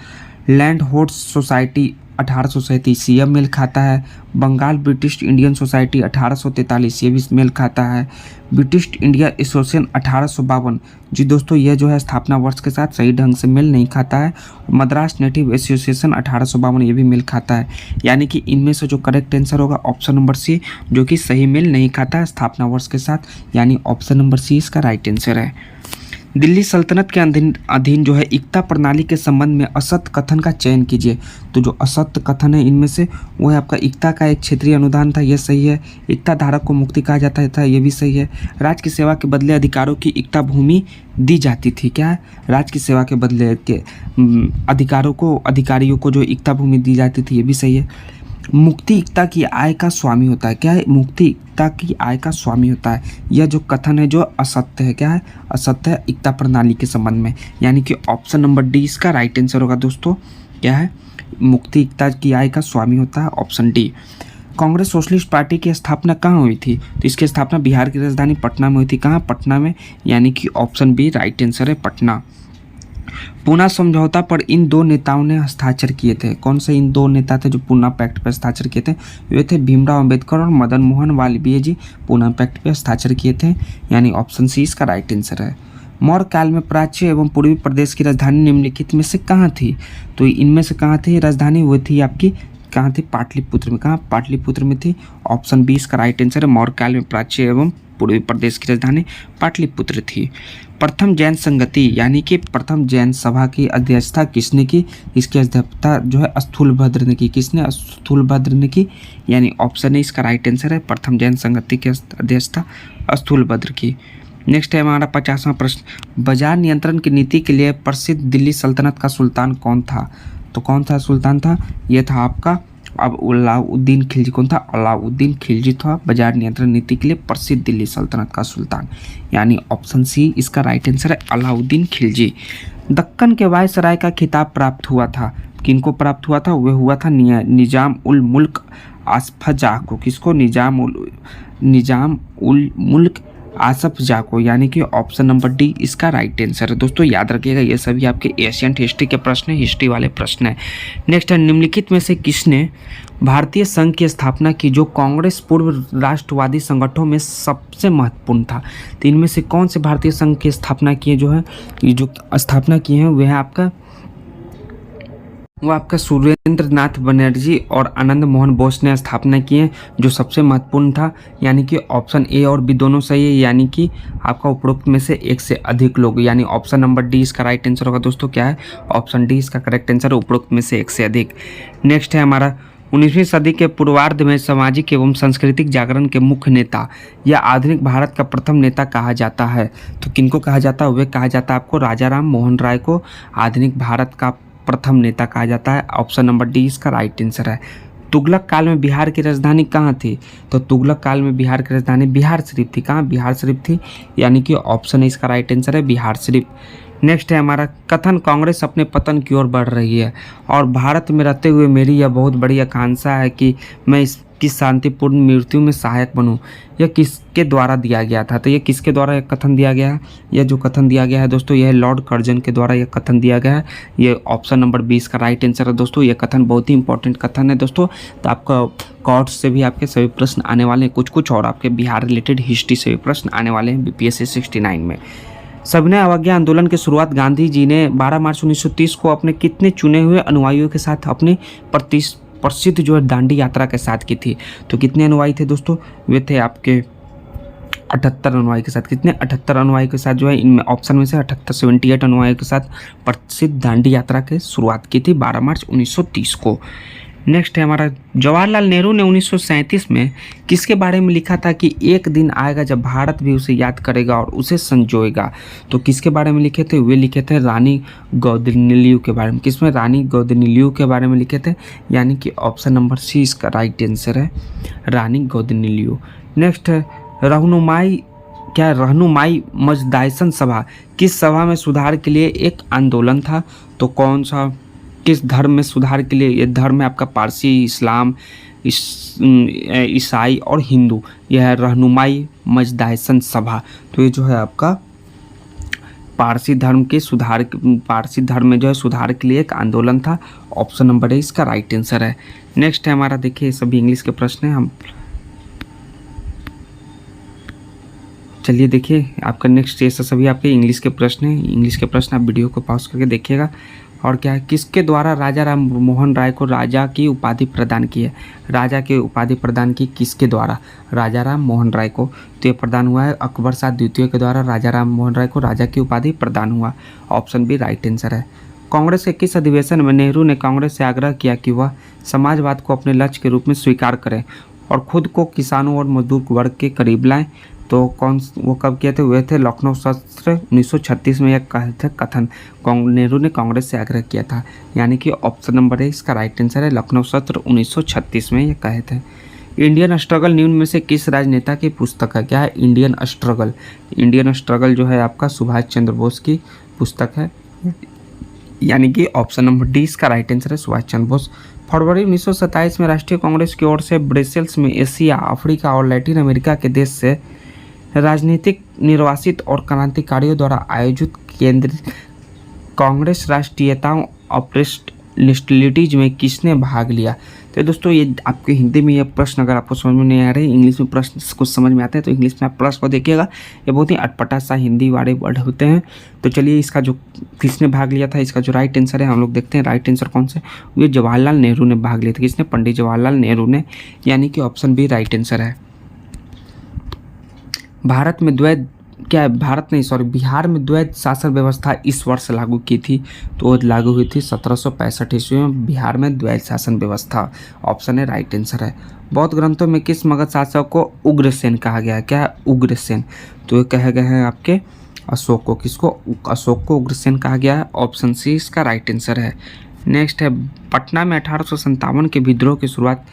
लैंड होल्ड्स सोसाइटी 1837 यह मेल खाता है। बंगाल ब्रिटिश इंडियन सोसाइटी 1843 ये भी मेल खाता है। ब्रिटिश इंडिया एसोसिएशन 1852, जी दोस्तों यह जो है स्थापना वर्ष के साथ सही ढंग से मेल नहीं खाता है। मद्रास नेटिव एसोसिएशन 1852 ये भी मेल खाता है, यानी कि इनमें से जो करेक्ट आंसर होगा ऑप्शन नंबर सी, जो कि सही मेल नहीं खाता है स्थापना वर्ष के साथ, यानी ऑप्शन नंबर सी इसका राइट आंसर है। दिल्ली सल्तनत के अधीन जो है एकता प्रणाली के संबंध में असत्य कथन का चयन कीजिए। तो जो असत्य कथन है इनमें से वो है आपका एकता का एक क्षेत्रीय अनुदान था, यह सही है। एकता धारक को मुक्ति कहा जाता था, ये भी सही है। राज्य की सेवा के बदले अधिकारों की एकता भूमि दी जाती थी, क्या है? राज्य की सेवा के बदले के अधिकारियों को जो एकता भूमि दी जाती थी, ये भी सही है। मुक्ति एकता की आय का स्वामी होता है, क्या है? मुक्ति एकता की आय का स्वामी होता है, यह जो कथन है जो असत्य है, क्या है? असत्य है एकता प्रणाली के संबंध में, यानी कि ऑप्शन नंबर डी इसका राइट आंसर होगा दोस्तों, क्या है? मुक्ति एकता की आय का स्वामी होता है, option D. Congress socialist party की स्थापना कहाँ हुई थी? तो इसकी स्थापना बिहार की राजधानी पटना में हुई थी। कहाँ? पटना में, यानी कि ऑप्शन बी राइट आंसर है, पटना। पूना समझौता पर इन दो नेताओं ने हस्ताक्षर किए थे। कौन से इन दो नेता थे जो पूना पैक्ट पर हस्ताक्षर किए थे? वे थे भीमराव अंबेडकर और मदन मोहन मालवीय जी पूना पैक्ट पर हस्ताक्षर किए थे, यानी ऑप्शन सी इसका राइट आंसर है। मौर्य काल में प्राच्य एवं पूर्वी प्रदेश की राजधानी निम्नलिखित में से कहाँ थी? तो इनमें से कहाँ थी राजधानी? वो थी आपकी, कहाँ थी? पाटलिपुत्र में। कहाँ? पाटलिपुत्र में थी, ऑप्शन बी इसका राइट आंसर है। मौर्य काल में प्राच्य एवं पूर्वी प्रदेश की राजधानी पाटलिपुत्र थी। प्रथम जैन संगति यानी कि प्रथम जैन सभा की अध्यक्षता किसने की? इसकी अध्यक्षता जो है स्थूलभद्र ने की। किसने? स्थूलभद्र ने की, यानी ऑप्शन ए इसका राइट आंसर है। प्रथम जैन संगति की अध्यक्षता स्थूलभद्र की। नेक्स्ट है हमारा 50वां प्रश्न, बाजार नियंत्रण की नीति के लिए प्रसिद्ध दिल्ली सल्तनत का सुल्तान कौन था? तो कौन सा सुल्तान था? यह था आपका अब अलाउद्दीन खिलजी। कौन था? अलाउद्दीन खिलजी था बाजार नियंत्रण नीति के लिए प्रसिद्ध दिल्ली सल्तनत का सुल्तान, यानी ऑप्शन सी इसका राइट आंसर है, अलाउद्दीन खिलजी। दक्कन के वायसराय का खिताब प्राप्त हुआ था, किनको प्राप्त हुआ था? वह हुआ था निजाम उल मुल्क आसफ जाह को। किसको? निजाम उल मुल्क आसफ जाह को, यानी कि ऑप्शन नंबर डी इसका राइट आंसर है। दोस्तों याद रखिएगा ये सभी आपके एशियन हिस्ट्री के प्रश्न है, हिस्ट्री वाले प्रश्न है। नेक्स्ट है, निम्नलिखित में से किसने भारतीय संघ की स्थापना की जो कांग्रेस पूर्व राष्ट्रवादी संगठनों में सबसे महत्वपूर्ण था? तो इनमें से कौन से भारतीय संघ की स्थापना की है जो स्थापना की है वो आपका सुरेंद्र नाथ बनर्जी और आनंद मोहन बोस ने स्थापना की है, जो सबसे महत्वपूर्ण था, यानी कि ऑप्शन ए और बी दोनों सही है, यानी कि आपका उपरोक्त में से एक से अधिक लोग, यानी ऑप्शन नंबर डी इसका राइट आंसर होगा। दोस्तों क्या है? ऑप्शन डी इसका करेक्ट आंसर है, उपरोक्त में से एक से अधिक। नेक्स्ट है हमारा 19वीं सदी के पूर्वार्ध में सामाजिक एवं सांस्कृतिक जागरण के मुख्य नेता या आधुनिक भारत का प्रथम नेता कहा जाता है। तो किनको कहा जाता है? वे कहा जाता है आपको राजाराम मोहन राय को आधुनिक भारत का प्रथम नेता कहा जाता है, ऑप्शन नंबर डी इसका राइट आंसर है। तुगलक काल में बिहार की राजधानी कहाँ थी? तो तुगलक काल में बिहार की राजधानी बिहार शरीफ थी। कहाँ? बिहार शरीफ थी, यानी कि ऑप्शन इसका राइट आंसर है, बिहार शरीफ। नेक्स्ट है हमारा कथन, कांग्रेस अपने पतन की ओर बढ़ रही है और भारत में रहते हुए मेरी यह बहुत बड़ी आकांक्षा है कि मैं इसकी शांतिपूर्ण मृत्यु में सहायक बनूं। यह किसके द्वारा दिया गया था? तो ये किसके द्वारा यह कथन दिया गया है? यह जो कथन दिया गया है दोस्तों, यह लॉर्ड कर्जन के द्वारा यह कथन दिया गया है। ये ऑप्शन नंबर 20 का राइट आंसर है। दोस्तों यह कथन बहुत ही इंपॉर्टेंट कथन है दोस्तों, तो आपका कोर्ट्स से भी आपके सभी प्रश्न आने वाले हैं कुछ और आपके बिहार रिलेटेड हिस्ट्री से भी प्रश्न आने वाले हैं बीपीएससी 69 में। सविनय अवज्ञा आंदोलन की शुरुआत गांधी जी ने 12 मार्च 1930 को अपने कितने चुने हुए अनुयायियों के साथ अपनी प्रसिद्ध जो है दांडी यात्रा के साथ की थी? तो कितने अनुयायी थे दोस्तों? वे थे आपके 78 अनुयायी के साथ। कितने? 78 अनुयायी के साथ जो है, इनमें ऑप्शन में से 78 अनुयायी के साथ प्रसिद्ध दांडी यात्रा की शुरुआत की थी 12 मार्च 1930 को। नेक्स्ट है हमारा, जवाहरलाल नेहरू ने 1937 में किसके बारे में लिखा था कि एक दिन आएगा जब भारत भी उसे याद करेगा और उसे संजोएगा? तो किसके बारे में लिखे थे? वे लिखे थे रानी गौदनीलियू के बारे में। किसमें? रानी गौदनीलियू के बारे में लिखे थे, यानी कि ऑप्शन नंबर सी इसका राइट आंसर है, रानी गौदनीलियू। नेक्स्ट है रहनुमाई मजदाइसन सभा किस सभा में सुधार के लिए एक आंदोलन था? तो कौन सा, किस धर्म में सुधार के लिए? ये धर्म है आपका पारसी, इस्लाम, ईसाई और हिंदू। यह है रहनुमाई मजदाइसन सभा। तो ये जो है आपका पारसी धर्म में जो है सुधार के लिए एक आंदोलन था, ऑप्शन नंबर ए इसका राइट आंसर है। नेक्स्ट है हमारा, देखिए सभी इंग्लिश के प्रश्न हैं, हम चलिए देखिए आपका नेक्स्ट, ये सभी आपके इंग्लिश के प्रश्न हैं। इंग्लिश के प्रश्न आप वीडियो को पॉज करके देखिएगा। और क्या है, किसके द्वारा राजा राम मोहन राय को राजा की उपाधि प्रदान की है? राजा की उपाधि प्रदान की किसके द्वारा? राजा राम मोहन राय को। तो ये प्रदान हुआ है अकबर शाह द्वितीय के द्वारा राजा राम मोहन राय को राजा की उपाधि प्रदान हुआ, ऑप्शन बी राइट आंसर है। कांग्रेस के किस अधिवेशन में नेहरू ने कांग्रेस से आग्रह किया कि वह समाजवाद को अपने लक्ष्य के रूप में स्वीकार करें और खुद को किसानों और मजदूर वर्ग के करीब लाएं? तो वो कब किए थे? वे थे लखनऊ सत्र 1936 में यह कहे थे कथन नेहरू ने कांग्रेस से आग्रह किया था, यानी कि ऑप्शन नंबर है इसका राइट आंसर है, लखनऊ सत्र 1936 में यह कहे थे। इंडियन स्ट्रगल निम्न में से किस राजनेता की पुस्तक है? क्या है? Indian struggle. इंडियन स्ट्रगल जो है आपका सुभाष चंद्र बोस की पुस्तक है, यानी कि ऑप्शन नंबर डी इसका राइट आंसर है सुभाष चंद्र बोस। फरवरी 1927 में राष्ट्रीय कांग्रेस की ओर से ब्रसेल्स में एशिया, अफ्रीका और लैटिन अमेरिका के देश से राजनीतिक निर्वासित और क्रांतिकारियों द्वारा आयोजित केंद्रीय कांग्रेस राष्ट्रीयताओं अपरेस्टलिटीज में किसने भाग लिया। तो दोस्तों ये आपके हिंदी में ये प्रश्न अगर आपको समझ में नहीं आ रहे, इंग्लिश में प्रश्न कुछ समझ में आते हैं तो इंग्लिश में आप प्रश्न को देखिएगा, ये बहुत ही अटपटा सा हिंदी वाले वर्ड होते हैं। तो चलिए इसका जो किसने भाग लिया था, इसका जो राइट आंसर है हम लोग देखते हैं। राइट आंसर कौन से, ये जवाहरलाल नेहरू ने भाग लिया था। किसने, पंडित जवाहरलाल नेहरू ने, यानी कि ऑप्शन बी राइट आंसर है। बिहार में द्वैध शासन व्यवस्था इस वर्ष लागू की थी, तो लागू हुई थी 1765 ईस्वी में बिहार में द्वैध शासन व्यवस्था। ऑप्शन है राइट आंसर है। बौद्ध ग्रंथों में किस मगध शासक को उग्रसेन कहा गया है, क्या है उग्रसेन, तो ये कहे गए हैं आपके अशोक को। किसको, अशोक को उग्रसेन कहा गया है। ऑप्शन सी इसका राइट आंसर है। नेक्स्ट है, पटना में 1857 के विद्रोह की शुरुआत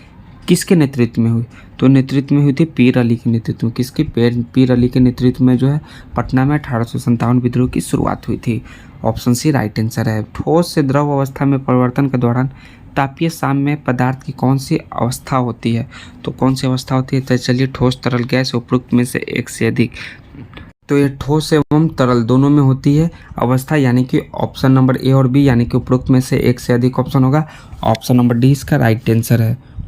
किसके नेतृत्व में हुई, तो नेतृत्व में हुई थी पीर अली के नेतृत्व में। किसकी, पीर अली के नेतृत्व में जो है पटना में 1857 विद्रोह की शुरुआत हुई थी। ऑप्शन सी राइट आंसर है। ठोस से द्रव अवस्था में परिवर्तन के दौरान तापीय साम्य पदार्थ की कौन सी अवस्था होती है, तो कौन सी अवस्था होती है, तो चलिए ठोस, तरल, गैस, उपरोक्त में से एक से अधिक। तो ये ठोस एवं तरल दोनों में होती है अवस्था, यानी कि ऑप्शन नंबर ए और बी, यानी कि उपरोक्त में से एक से अधिक ऑप्शन होगा। ऑप्शन नंबर डी इसका राइट आंसर है।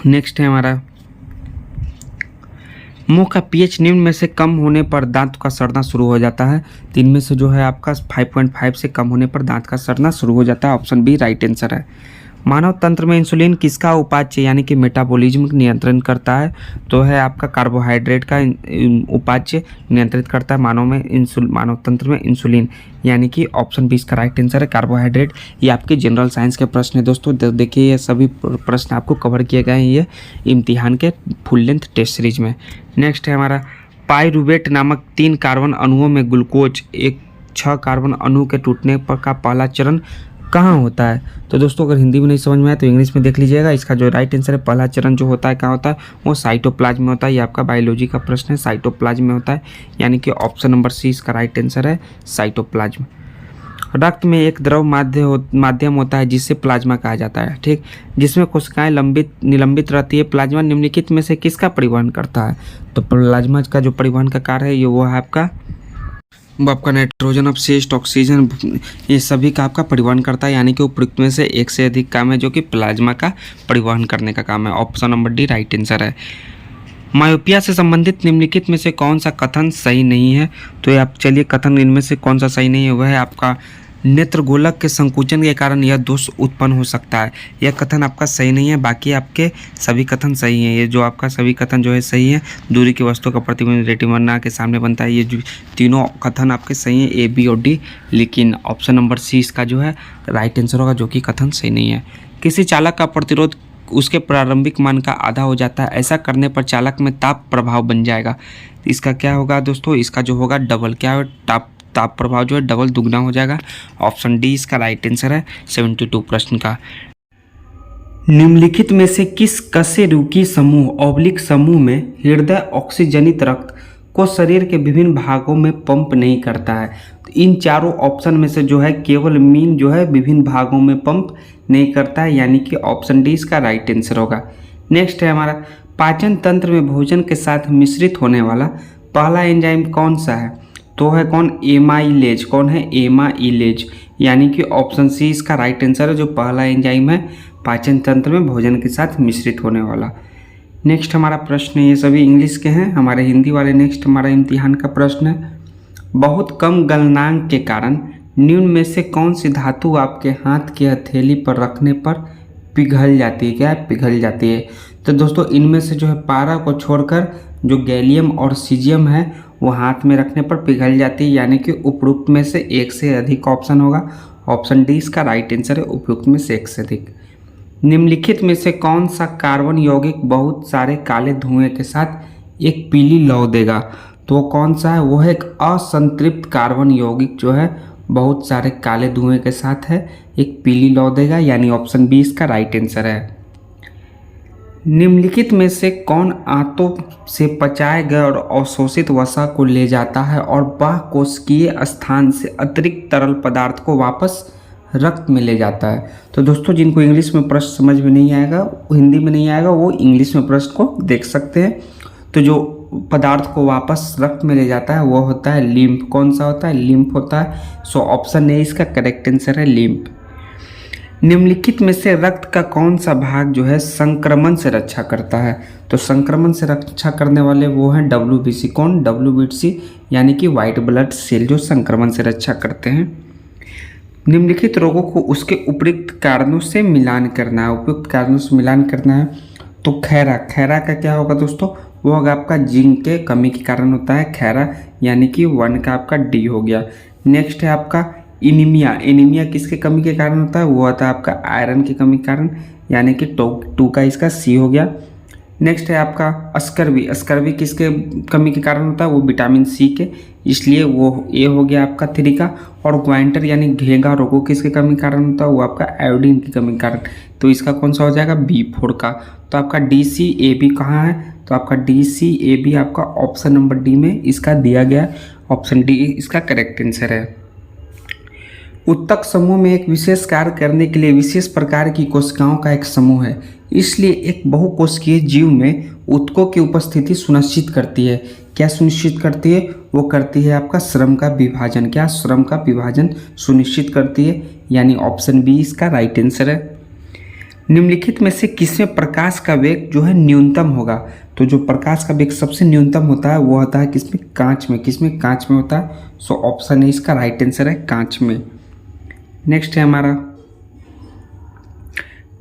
नेक्स्ट है हमारा, मुंह का पीएच निम्न में से कम होने पर दांत का सड़ना शुरू हो जाता है। तो इनमें से जो है आपका 5.5 से कम होने पर दांत का सड़ना शुरू हो जाता है। ऑप्शन बी राइट आंसर है। मानव तंत्र में इंसुलिन किसका उपाच्य यानी कि मेटाबॉलिज्म नियंत्रण करता है, तो है आपका कार्बोहाइड्रेट का उपाच्य नियंत्रित करता है मानव तंत्र में इंसुलिन, यानी कि ऑप्शन बी इसका राइट आंसर है कार्बोहाइड्रेट। ये आपके जनरल साइंस के प्रश्न है दोस्तों, देखिए ये सभी प्रश्न आपको कवर किए गए हैं ये इम्तिहान के फुल लेंथ टेस्ट सीरीज में। नेक्स्ट है हमारा, पाइरूवेट नामक 3 कार्बन अणुओं में ग्लूकोज एक 6 कार्बन अणु के टूटने पर का पहला चरण कहाँ होता है। तो दोस्तों अगर हिंदी में नहीं समझ में आए तो इंग्लिश में देख लीजिएगा। इसका जो राइट आंसर है, पहला चरण जो होता है कहाँ होता है, वो साइटोप्लाज्म में होता है। ये आपका बायोलॉजी का प्रश्न है, साइटोप्लाज्म में होता है, यानी कि ऑप्शन नंबर सी इसका राइट आंसर है साइटोप्लाज्म। रक्त में एक द्रव माध्यम होता है जिसे प्लाज्मा कहा जाता है, ठीक, जिसमें कोशिकाएं निलंबित रहती है। प्लाज्मा निम्नलिखित में से किसका परिवहन करता है, तो प्लाज्मा का जो परिवहन का कार्य है ये वो है आपका नाइट्रोजन, अपशिष्ट, ऑक्सीजन, ये सभी का आपका परिवहन करता है, यानी कि उपयुक्त में से एक से अधिक काम है जो कि प्लाज्मा का परिवहन करने का काम है। Option number D right answer है। मायोपिया से संबंधित निम्नलिखित में से कौन सा कथन सही नहीं है, तो ये आप चलिए कथन इनमें से कौन सा सही नहीं है, वह है आपका नेत्रगोलक के संकुचन के कारण यह दोष उत्पन्न हो सकता है। यह कथन आपका सही नहीं है, बाकी आपके सभी कथन सही हैं। ये जो आपका सभी कथन जो है सही है। दूरी की वस्तु का प्रतिबिंब रेटिना के सामने बनता है, ये जो तीनों कथन आपके सही हैं, ए, बी और डी। लेकिन ऑप्शन नंबर सी इसका जो है राइट आंसर होगा, जो कि कथन सही नहीं है। किसी चालक का प्रतिरोध उसके प्रारंभिक मान का आधा हो जाता है, ऐसा करने पर चालक में ताप प्रभाव बन जाएगा। इसका क्या होगा दोस्तों, इसका जो होगा डबल, क्या है, ताप प्रभाव जो है डबल, दुगना हो जाएगा। ऑप्शन डी इसका राइट आंसर है 72 प्रश्न का। निम्नलिखित में से किस कशेरुकी समूह में हृदय ऑक्सीजनित रक्त को शरीर के विभिन्न भागों में पंप नहीं करता है। तो इन चारों ऑप्शन में से जो है केवल मीन जो है विभिन्न भागों में पंप नहीं करता है, यानी कि ऑप्शन डी इसका राइट आंसर होगा। नेक्स्ट है हमारा, पाचन तंत्र में भोजन के साथ मिश्रित होने वाला पहला एंजाइम कौन सा है, तो है कौन, एमाइलेज। कौन है, एमाइलेज, यानी कि ऑप्शन सी इसका राइट आंसर है, जो पहला एंजाइम है पाचन तंत्र में भोजन के साथ मिश्रित होने वाला। नेक्स्ट हमारा प्रश्न है, ये सभी इंग्लिश के हैं, हमारे हिंदी वाले नेक्स्ट हमारा इम्तिहान का प्रश्न है, बहुत कम गलनांक के कारण निम्न में से कौन सी धातु आपके हाथ की हथेली पर रखने पर पिघल जाती है, क्या है, पिघल जाती है। तो दोस्तों इनमें से जो है पारा को छोड़कर जो गैलियम और सीजियम है वो हाथ में रखने पर पिघल जाती है, यानी कि उपयुक्त में से एक से अधिक ऑप्शन होगा। ऑप्शन डी इसका राइट आंसर है, उपयुक्त में से एक से अधिक। निम्नलिखित में से कौन सा कार्बन यौगिक बहुत सारे काले धुएं के साथ एक पीली लौ देगा, तो कौन सा है, वो है एक असंतृप्त कार्बन यौगिक जो है बहुत सारे काले धुएं के साथ है एक पीली लौ देगा, यानी ऑप्शन बी इसका राइट आंसर है। निम्नलिखित में से कौन आंतों से पचाए गए और अवशोषित वसा को ले जाता है और बाह्यकोशिकीय स्थान से अतिरिक्त तरल पदार्थ को वापस रक्त में ले जाता है? तो दोस्तों जिनको इंग्लिश में प्रश्न समझ में नहीं आएगा, हिंदी में नहीं आएगा, वो इंग्लिश में प्रश्न को देख सकते हैं। तो जो पदार्थ को वापस रक्त में ले जाता है वो होता है लिम्फ। कौन सा होता है? लिम्फ होता है। सो ऑप्शन ए इसका करेक्ट आंसर है, लिम्फ। निम्नलिखित में से रक्त का कौन सा भाग जो है संक्रमण से रक्षा करता है? तो संक्रमण से रक्षा करने वाले वो हैं WBC। कौन? WBC यानी कि वाइट ब्लड सेल, जो संक्रमण से रक्षा करते हैं। निम्नलिखित रोगों को उसके उपयुक्त कारणों से मिलान करना है। उपयुक्त कारणों से मिलान करना है तो खैरा का क्या होगा दोस्तों? वो होगा आपका जिंक के कमी के कारण होता है खैरा, यानी कि 1 का आपका डी हो गया। नेक्स्ट है आपका एनीमिया किसके कमी के कारण होता है? वो होता है आपका आयरन की कमी के कारण, यानी कि 2 का इसका सी हो गया। नेक्स्ट है आपका अस्कर्वी किसके कमी के कारण होता है? वो विटामिन सी के, इसलिए वो ए हो गया आपका 3 का। और ग्वाइंटर यानी घेंघा रोगों किसके कमी के कारण होता है? वो आपका आयोडीन की कमी के कारण, तो इसका कौन सा हो जाएगा? B4 का। तो आपका DCAB कहाँ है? तो आपका DCAB आपका ऑप्शन नंबर डी में इसका दिया गया, ऑप्शन डी इसका करेक्ट आंसर है। उत्तक समूह में एक विशेष कार्य करने के लिए विशेष प्रकार की कोशिकाओं का एक समूह है, इसलिए एक बहुकोशिकीय जीव में उत्तकों की उपस्थिति सुनिश्चित करती है। क्या सुनिश्चित करती है? वो करती है आपका श्रम का विभाजन। क्या? श्रम का विभाजन सुनिश्चित करती है, यानी ऑप्शन बी इसका राइट आंसर है। निम्नलिखित में से किसमें प्रकाश का वेग जो है न्यूनतम होगा? तो जो प्रकाश का वेग सबसे न्यूनतम होता है वो होता है किसमें? कांच में। किसमें? कांच में होता है। सो ऑप्शन ए इसका राइट आंसर है, कांच में। नेक्स्ट है हमारा,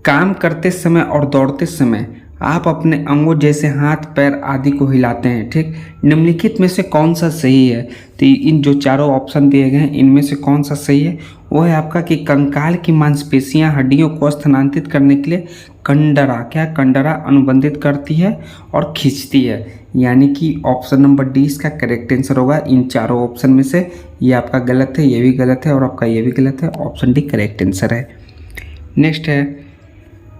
काम करते समय और दौड़ते समय आप अपने अंगों जैसे हाथ पैर आदि को हिलाते हैं, ठीक। निम्नलिखित में से कौन सा सही है? तो इन जो चारों ऑप्शन दिए गए हैं इनमें से कौन सा सही है? वो है आपका कि कंकाल की मांसपेशियां हड्डियों को स्थानांतरित करने के लिए कंडरा अनुबंधित करती है और खींचती है, यानी कि ऑप्शन नंबर डी इसका करेक्ट आंसर होगा। इन चारों ऑप्शन में से ये आपका गलत है, ये भी गलत है और आपका ये भी गलत है। ऑप्शन डी करेक्ट आंसर है। नेक्स्ट है,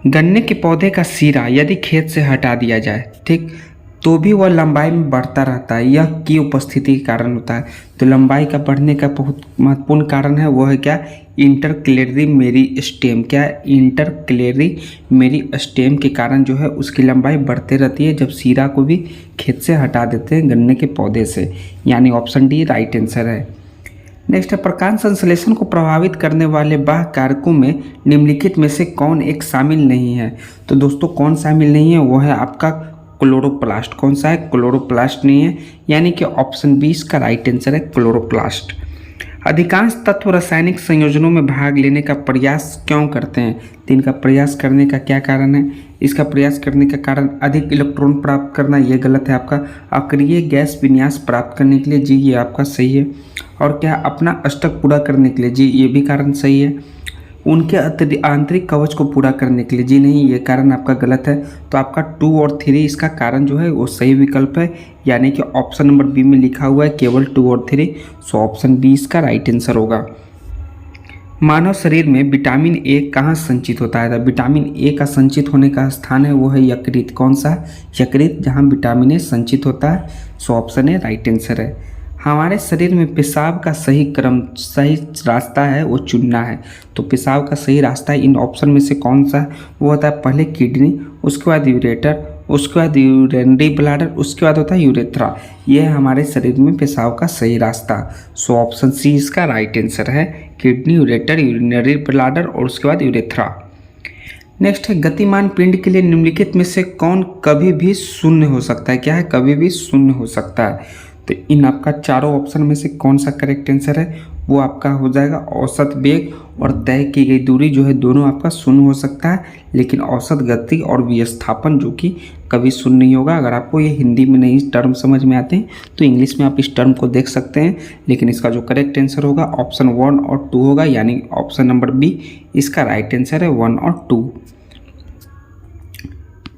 गन्ने के पौधे का सिरा यदि खेत से हटा दिया जाए, ठीक, तो भी वह लंबाई में बढ़ता रहता है, यह की उपस्थिति के कारण होता है। तो लंबाई का बढ़ने का बहुत महत्वपूर्ण कारण है, वो है क्या? इंटरक्लेरी मेरिस्टेम। क्या? इंटरक्लेरी मेरिस्टेम के कारण जो है उसकी लंबाई बढ़ते रहती है जब सिरा को भी खेत से हटा देते हैं गन्ने के पौधे से, यानी ऑप्शन डी राइट आंसर है। नेक्स्ट है, प्रकाश संश्लेषण को प्रभावित करने वाले बाह्य कारकों में निम्नलिखित में से कौन एक शामिल नहीं है? तो दोस्तों कौन शामिल नहीं है? वो है आपका क्लोरोप्लास्ट। कौन सा है? क्लोरोप्लास्ट नहीं है, यानी कि ऑप्शन 20 का राइट आंसर है क्लोरोप्लास्ट। अधिकांश तत्व रासायनिक संयोजनों में भाग लेने का प्रयास क्यों करते हैं? तो इनका प्रयास करने का क्या कारण है? इसका प्रयास करने का कारण अधिक इलेक्ट्रॉन प्राप्त करना, ये गलत है आपका। अक्रिय गैस विन्यास प्राप्त करने के लिए, जी ये आपका सही है। और क्या? अपना अष्टक पूरा करने के लिए, जी ये भी कारण सही है। उनके आंतरिक कवच को पूरा करने के लिए, जी नहीं ये कारण आपका गलत है। तो आपका 2 और 3 इसका कारण जो है वो सही विकल्प है, यानी कि ऑप्शन नंबर बी में लिखा हुआ है केवल 2 और 3। सो ऑप्शन बी इसका राइट आंसर होगा। मानव शरीर में विटामिन ए कहाँ संचित होता है? विटामिन ए का संचित होने का स्थान है वो है यकृत। कौन सा? यकृत, जहाँ विटामिन ए संचित होता है। So option A right answer है। हमारे शरीर में पेशाब का सही रास्ता है वो चुनना है। तो पेशाब का सही रास्ता इन ऑप्शन में से कौन सा है? वो होता है पहले किडनी, उसके बाद यूरेटर, उसके बाद यूरिनरी ब्लैडर, उसके बाद होता है यूरेथ्रा। ये है हमारे शरीर में पेशाब का सही रास्ता। सो ऑप्शन सी इसका राइट आंसर है, किडनी, यूरेटर, यूरिनरी ब्लैडर और उसके बाद यूरेथ्रा। नेक्स्ट है, गतिमान पिंड के लिए निम्नलिखित में से कौन कभी भी शून्य हो सकता है? क्या है? कभी भी शून्य हो सकता है। तो इन आपका चारों ऑप्शन में से कौन सा करेक्ट आंसर है? वो आपका हो जाएगा औसत वेग और तय की गई दूरी जो है दोनों आपका शून्य हो सकता है, लेकिन औसत गति और विस्थापन जो कि कभी शून्य नहीं होगा। अगर आपको ये हिंदी में नहीं टर्म समझ में आते हैं तो इंग्लिश में आप इस टर्म को देख सकते हैं, लेकिन इसका जो करेक्ट आंसर होगा ऑप्शन 1 और 2 होगा, यानी ऑप्शन नंबर बी इसका राइट आंसर है 1 और 2।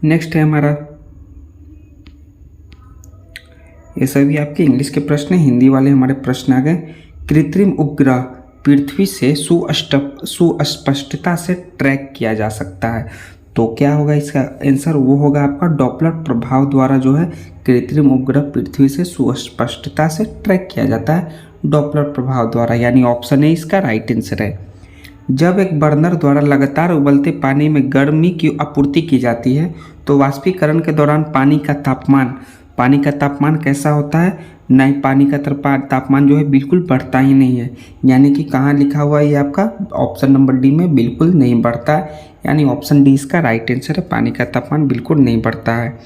नेक्स्ट है हमारा, ये सभी आपके इंग्लिश के प्रश्न हैं। हिंदी वाले हमारे प्रश्न आ गए। कृत्रिम उपग्रह पृथ्वी से सुस्पष्टता से ट्रैक किया जा सकता है। तो क्या होगा इसका आंसर, वो होगा आपका डॉपलर प्रभाव द्वारा जो है कृत्रिम उपग्रह पृथ्वी से सुस्पष्टता से ट्रैक किया जाता है, डॉपलर प्रभाव द्वारा, यानी ऑप्शन ए इसका राइट आंसर है। जब एक बर्नर द्वारा लगातार उबलते पानी में गर्मी की आपूर्ति की जाती है तो वाष्पीकरण के दौरान पानी का तापमान कैसा होता है? नहीं, पानी का तापमान जो है बिल्कुल बढ़ता ही नहीं है, यानी कि कहाँ लिखा हुआ है ये आपका ऑप्शन नंबर डी में बिल्कुल नहीं बढ़ता है, यानी ऑप्शन डी इसका राइट आंसर है, पानी का तापमान बिल्कुल नहीं बढ़ता है।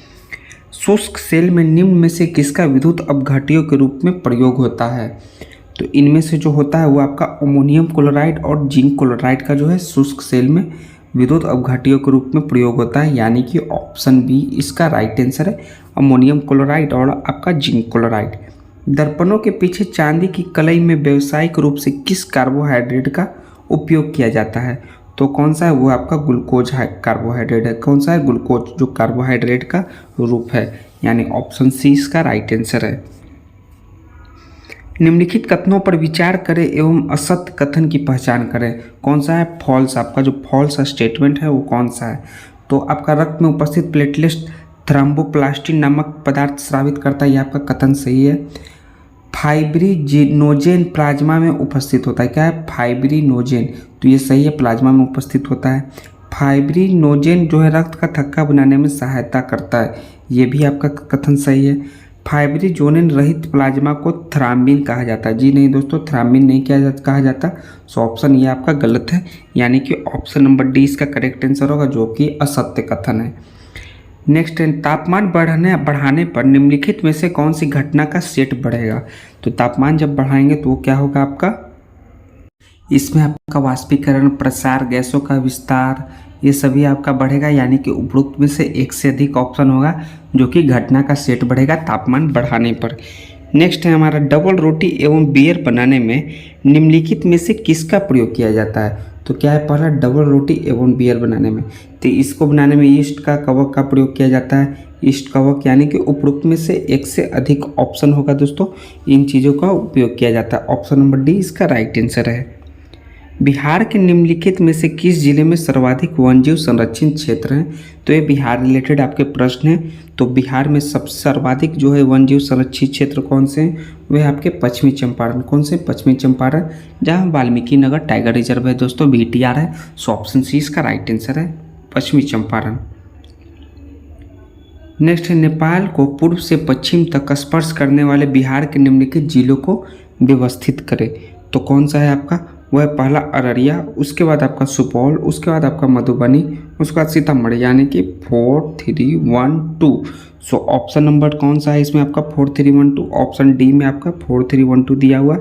शुष्क सेल में निम्न में से किसका विद्युत अपघट्यों के रूप में प्रयोग होता है? तो इनमें से जो होता है वो आपका अमोनियम क्लोराइड और जिंक क्लोराइड का जो है शुष्क सेल में विद्युत अपघट्यों के रूप में प्रयोग होता है, यानी कि ऑप्शन बी इसका राइट आंसर है, अमोनियम क्लोराइड और आपका जिंक क्लोराइड। दर्पणों के पीछे चांदी की कलई में व्यावसायिक रूप से किस कार्बोहाइड्रेट का उपयोग किया जाता है? तो कौन सा है? वो आपका ग्लूकोज कार्बोहाइड्रेट है। कौन सा है? ग्लूकोज, जो कार्बोहाइड्रेट का रूप है, यानी ऑप्शन सी इसका राइट आंसर है। निम्नलिखित कथनों पर विचार करें एवं असत्य कथन की पहचान करें। कौन सा है? फॉल्स। आपका जो फॉल्स स्टेटमेंट है वो कौन सा है? तो आपका रक्त में उपस्थित प्लेटलेट थ्रोम्बोप्लास्टिन नामक पदार्थ स्रावित करता है, ये आपका कथन सही है। फाइब्रिनोजेन प्लाज्मा में उपस्थित होता है, क्या है? फाइब्रिनोजेन, तो ये सही है, प्लाज्मा में उपस्थित होता है। फाइब्रिनोजेन जो है रक्त का थक्का बनाने में सहायता करता है, ये भी आपका कथन सही है। फाइब्रिनोजेन रहित प्लाज्मा को थ्राम्बिन कहा जाता है, जी नहीं दोस्तों, थ्राम्बिन नहीं कहा जाता, सो ऑप्शन ये आपका गलत है, यानी कि ऑप्शन नंबर डी इसका करेक्ट आंसर होगा, जो कि असत्य कथन है। नेक्स्ट है, तापमान बढ़ाने पर निम्नलिखित में से कौन सी घटना का सेट बढ़ेगा? तो तापमान जब बढ़ाएंगे तो वो क्या होगा आपका, इसमें आपका वाष्पीकरण, प्रसार, गैसों का विस्तार, ये सभी आपका बढ़ेगा, यानी कि उपरोक्त में से एक से अधिक ऑप्शन होगा जो कि घटना का सेट बढ़ेगा तापमान बढ़ाने पर। नेक्स्ट है हमारा, डबल रोटी एवं बियर बनाने में निम्नलिखित में से किसका प्रयोग किया जाता है? तो क्या है? पहला, डबल रोटी एवं बियर बनाने में, तो इसको बनाने में ईस्ट का कवक का प्रयोग किया जाता है, ईस्ट कवक, यानी कि उपरोक्त में से एक से अधिक ऑप्शन होगा दोस्तों, इन चीज़ों का उपयोग किया जाता है, ऑप्शन नंबर डी इसका राइट आंसर है। बिहार के निम्नलिखित में से किस जिले में सर्वाधिक वन्यजीव संरक्षित क्षेत्र हैं? तो ये बिहार रिलेटेड आपके प्रश्न हैं। तो बिहार में सबसे सर्वाधिक जो है वन्यजीव संरक्षित क्षेत्र कौन से हैं? वे आपके पश्चिमी चंपारण। कौन से? पश्चिमी चंपारण, जहाँ वाल्मीकि नगर टाइगर रिजर्व है दोस्तों, VTR है, सो ऑप्शन सी इसका राइट आंसर है, पश्चिमी चंपारण। नेक्स्ट है, नेपाल को पूर्व से पश्चिम तक स्पर्श करने वाले बिहार के निम्नलिखित जिलों को व्यवस्थित करें। तो कौन सा है आपका? वह पहला अररिया, उसके बाद आपका सुपौल, उसके बाद आपका मधुबनी, उसके बाद सीतामढ़ी, यानी कि 4 3 1 2। सो ऑप्शन नंबर कौन सा है इसमें आपका? 4 3 1 2, ऑप्शन डी में आपका 4 3 1 2 दिया हुआ,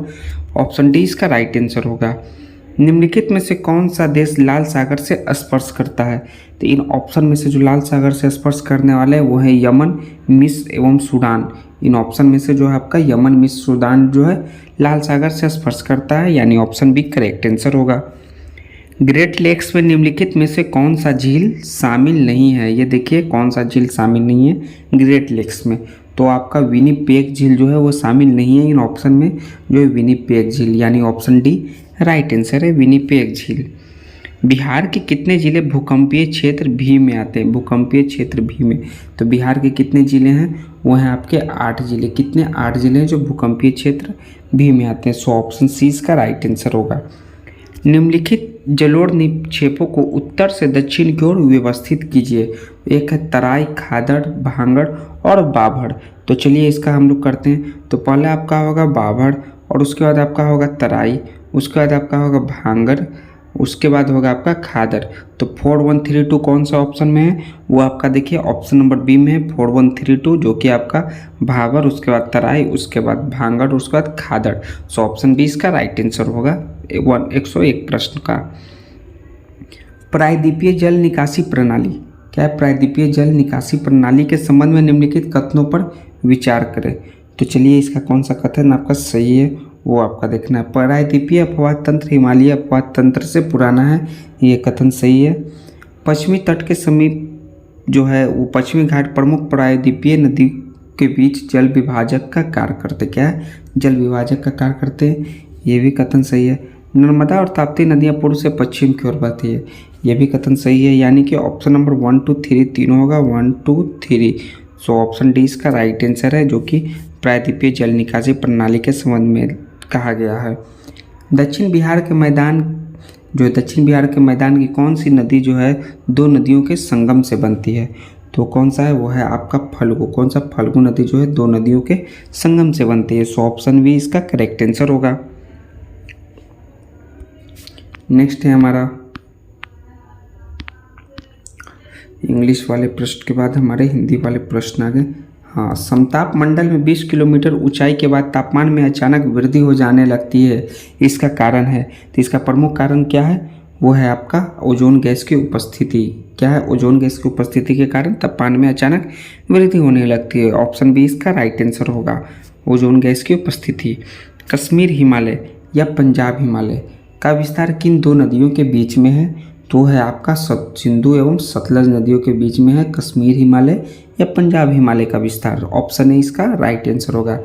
ऑप्शन डी इसका राइट आंसर होगा। निम्नलिखित में से कौन सा देश लाल सागर से स्पर्श करता है? तो इन ऑप्शन में से जो लाल सागर से स्पर्श करने वाले हैं वो है यमन, मिस्र एवं सूडान। इन ऑप्शन में से जो है आपका यमन, मिस्र, सूडान जो है लाल सागर से स्पर्श करता है, यानी ऑप्शन बी करेक्ट आंसर होगा। ग्रेट लेक्स में निम्नलिखित में से कौन सा झील शामिल नहीं है? ये देखिए कौन सा झील शामिल नहीं है ग्रेट लेक्स में, तो आपका विनिपेग झील जो है वो शामिल नहीं है इन ऑप्शन में, जो है विनिपेग झील, यानी ऑप्शन डी राइट आंसर है, विनिपेग झील। बिहार के कितने जिले भूकंपीय क्षेत्र भी में आते हैं? भूकंपीय क्षेत्र भी में, तो बिहार के कितने जिले हैं? वो हैं आपके 8 जिले। कितने? 8 जिले हैं जो भूकंपीय क्षेत्र भी में आते हैं, सो ऑप्शन सी इसका राइट आंसर होगा। निम्नलिखित जलोढ़ निक्षेपों को उत्तर से दक्षिण की ओर व्यवस्थित कीजिए। एक है तराई, खादड़, भांगड़ और बाभड़। तो चलिए इसका हम लोग करते हैं। तो पहले आपका होगा बाभड़, और उसके बाद आपका होगा तराई, उसके बाद आपका होगा भांगड़, उसके बाद होगा आपका खादर। तो 4 1 3 2 कौन सा ऑप्शन में है? वो आपका देखिए ऑप्शन नंबर बी में है, 4 1 3 2, जो कि आपका भाबर, उसके बाद तराई, उसके बाद भांगड़, उसके बाद खादड़। सो ऑप्शन बी इसका राइट आंसर होगा 101 प्रश्न का। प्रायद्वीपीय जल निकासी प्रणाली, क्या है? प्रायद्वीपीय जल निकासी प्रणाली के संबंध में निम्नलिखित कथनों पर विचार करें। तो चलिए इसका कौन सा कथन आपका सही है वो आपका देखना है। प्रायद्वीपीय अपवाह तंत्र हिमालय अपवाह तंत्र से पुराना है, ये कथन सही है। पश्चिमी तट के समीप जो है वो पश्चिमी घाट प्रमुख प्रायद्वीपीय नदी के बीच जल विभाजक का कार्य करते, क्या है? जल विभाजक का कार्य करते हैं, ये भी कथन सही है। नर्मदा और ताप्ती नदियाँ पूर्व से पश्चिम की ओर बहती है, ये भी कथन सही है, यानी कि ऑप्शन नंबर 1 2 3 तीनों होगा, 1 2 3। सो ऑप्शन डी इसका राइट आंसर है, जो कि प्रायद्वीपीय जल निकासी प्रणाली के संबंध में कहा गया है। दक्षिण बिहार के मैदान की कौन सी नदी जो है दो नदियों के संगम से बनती है? तो कौन सा है? वो है आपका फल्गु। कौन सा? फल्गु नदी जो है दो नदियों के संगम से बनती है। सो ऑप्शन बी इसका करेक्ट आंसर होगा। नेक्स्ट है हमारा इंग्लिश वाले प्रश्न के बाद हमारे हिंदी वाले प्रश्न आ गए। हाँ, समताप मंडल में 20 किलोमीटर ऊंचाई के बाद तापमान में अचानक वृद्धि हो जाने लगती है, इसका कारण है? तो इसका प्रमुख कारण क्या है? वो है आपका ओजोन गैस की उपस्थिति। क्या है? ओजोन गैस की उपस्थिति के कारण तापमान में अचानक वृद्धि होने लगती है। ऑप्शन बी इसका राइट आंसर होगा, ओजोन गैस की उपस्थिति। कश्मीर हिमालय या पंजाब हिमालय का विस्तार किन दो नदियों के बीच में है? तो है आपका सिंधु एवं सतलज नदियों के बीच में है कश्मीर हिमालय या पंजाब हिमालय का विस्तार। ऑप्शन ए इसका राइट आंसर होगा।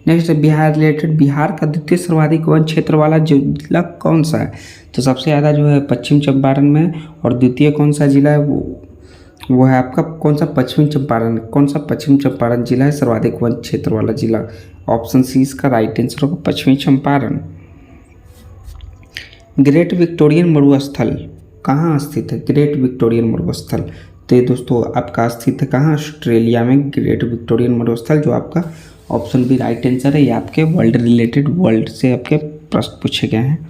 नेक्स्ट बिहार रिलेटेड, बिहार का द्वितीय सर्वाधिक वन क्षेत्र वाला जिला कौन सा है? तो सबसे ज़्यादा जो है पश्चिम चंपारण में, और द्वितीय कौन सा जिला है? वो है आपका कौन सा? पश्चिम चंपारण। कौन सा? पश्चिम चंपारण जिला है सर्वाधिक वन क्षेत्र वाला जिला। ऑप्शन सी इसका राइट आंसर होगा, पश्चिमी चंपारण। ग्रेट विक्टोरियन मरुस्थल कहाँ स्थित है? ग्रेट विक्टोरियन मरुस्थल, तो ये दोस्तों आपका स्थित है कहाँ? ऑस्ट्रेलिया में ग्रेट विक्टोरियन मरुस्थल, जो आपका ऑप्शन बी राइट आंसर है। ये आपके वर्ल्ड से आपके प्रश्न पूछे गए हैं।